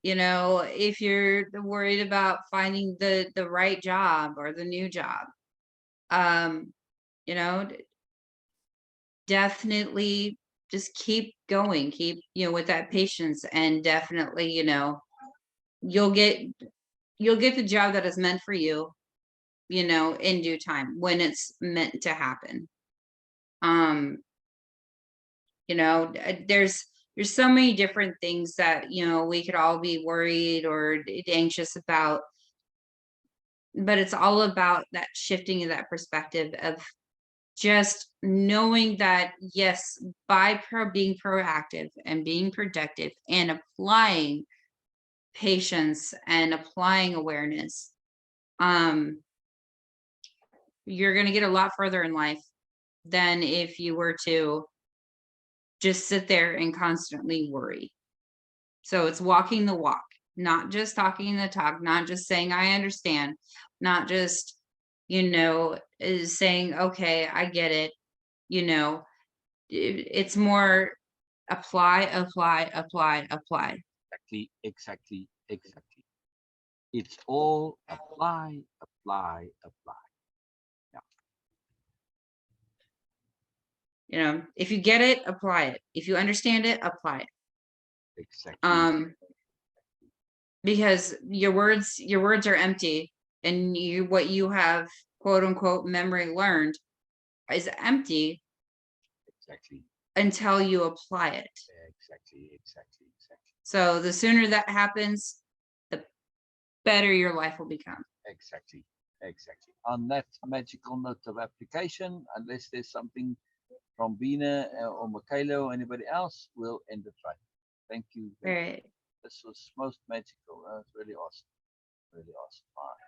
if you're worried about finding the right job or the new job, um, you know, definitely just keep going, keep, with that patience, and definitely, you'll get you'll get the job that is meant for you, in due time when it's meant to happen. Um, there's so many different things that, we could all be worried or anxious about, but it's all about that shifting of that perspective of just knowing that, yes, by being proactive and being productive and applying patience and applying awareness, um you're going to get a lot further in life than if you were to just sit there and constantly worry. So it's walking the walk, not just talking the talk, not just saying, I understand, not just, is saying, okay, I get it. It's more apply, apply, apply, apply. Exactly. It's all apply. Yeah, If you get it, apply it. If you understand it, apply it. exactly. Because your words are empty, and what you have, quote unquote, memory learned is empty Exactly. until you apply it. Exactly. So the sooner that happens, the better your life will become. Exactly. On that magical note of application, unless there's something from Bina or Michaela or anybody else, we'll end it right. Thank you. All right. This was most magical. That was really awesome. Really awesome. All right.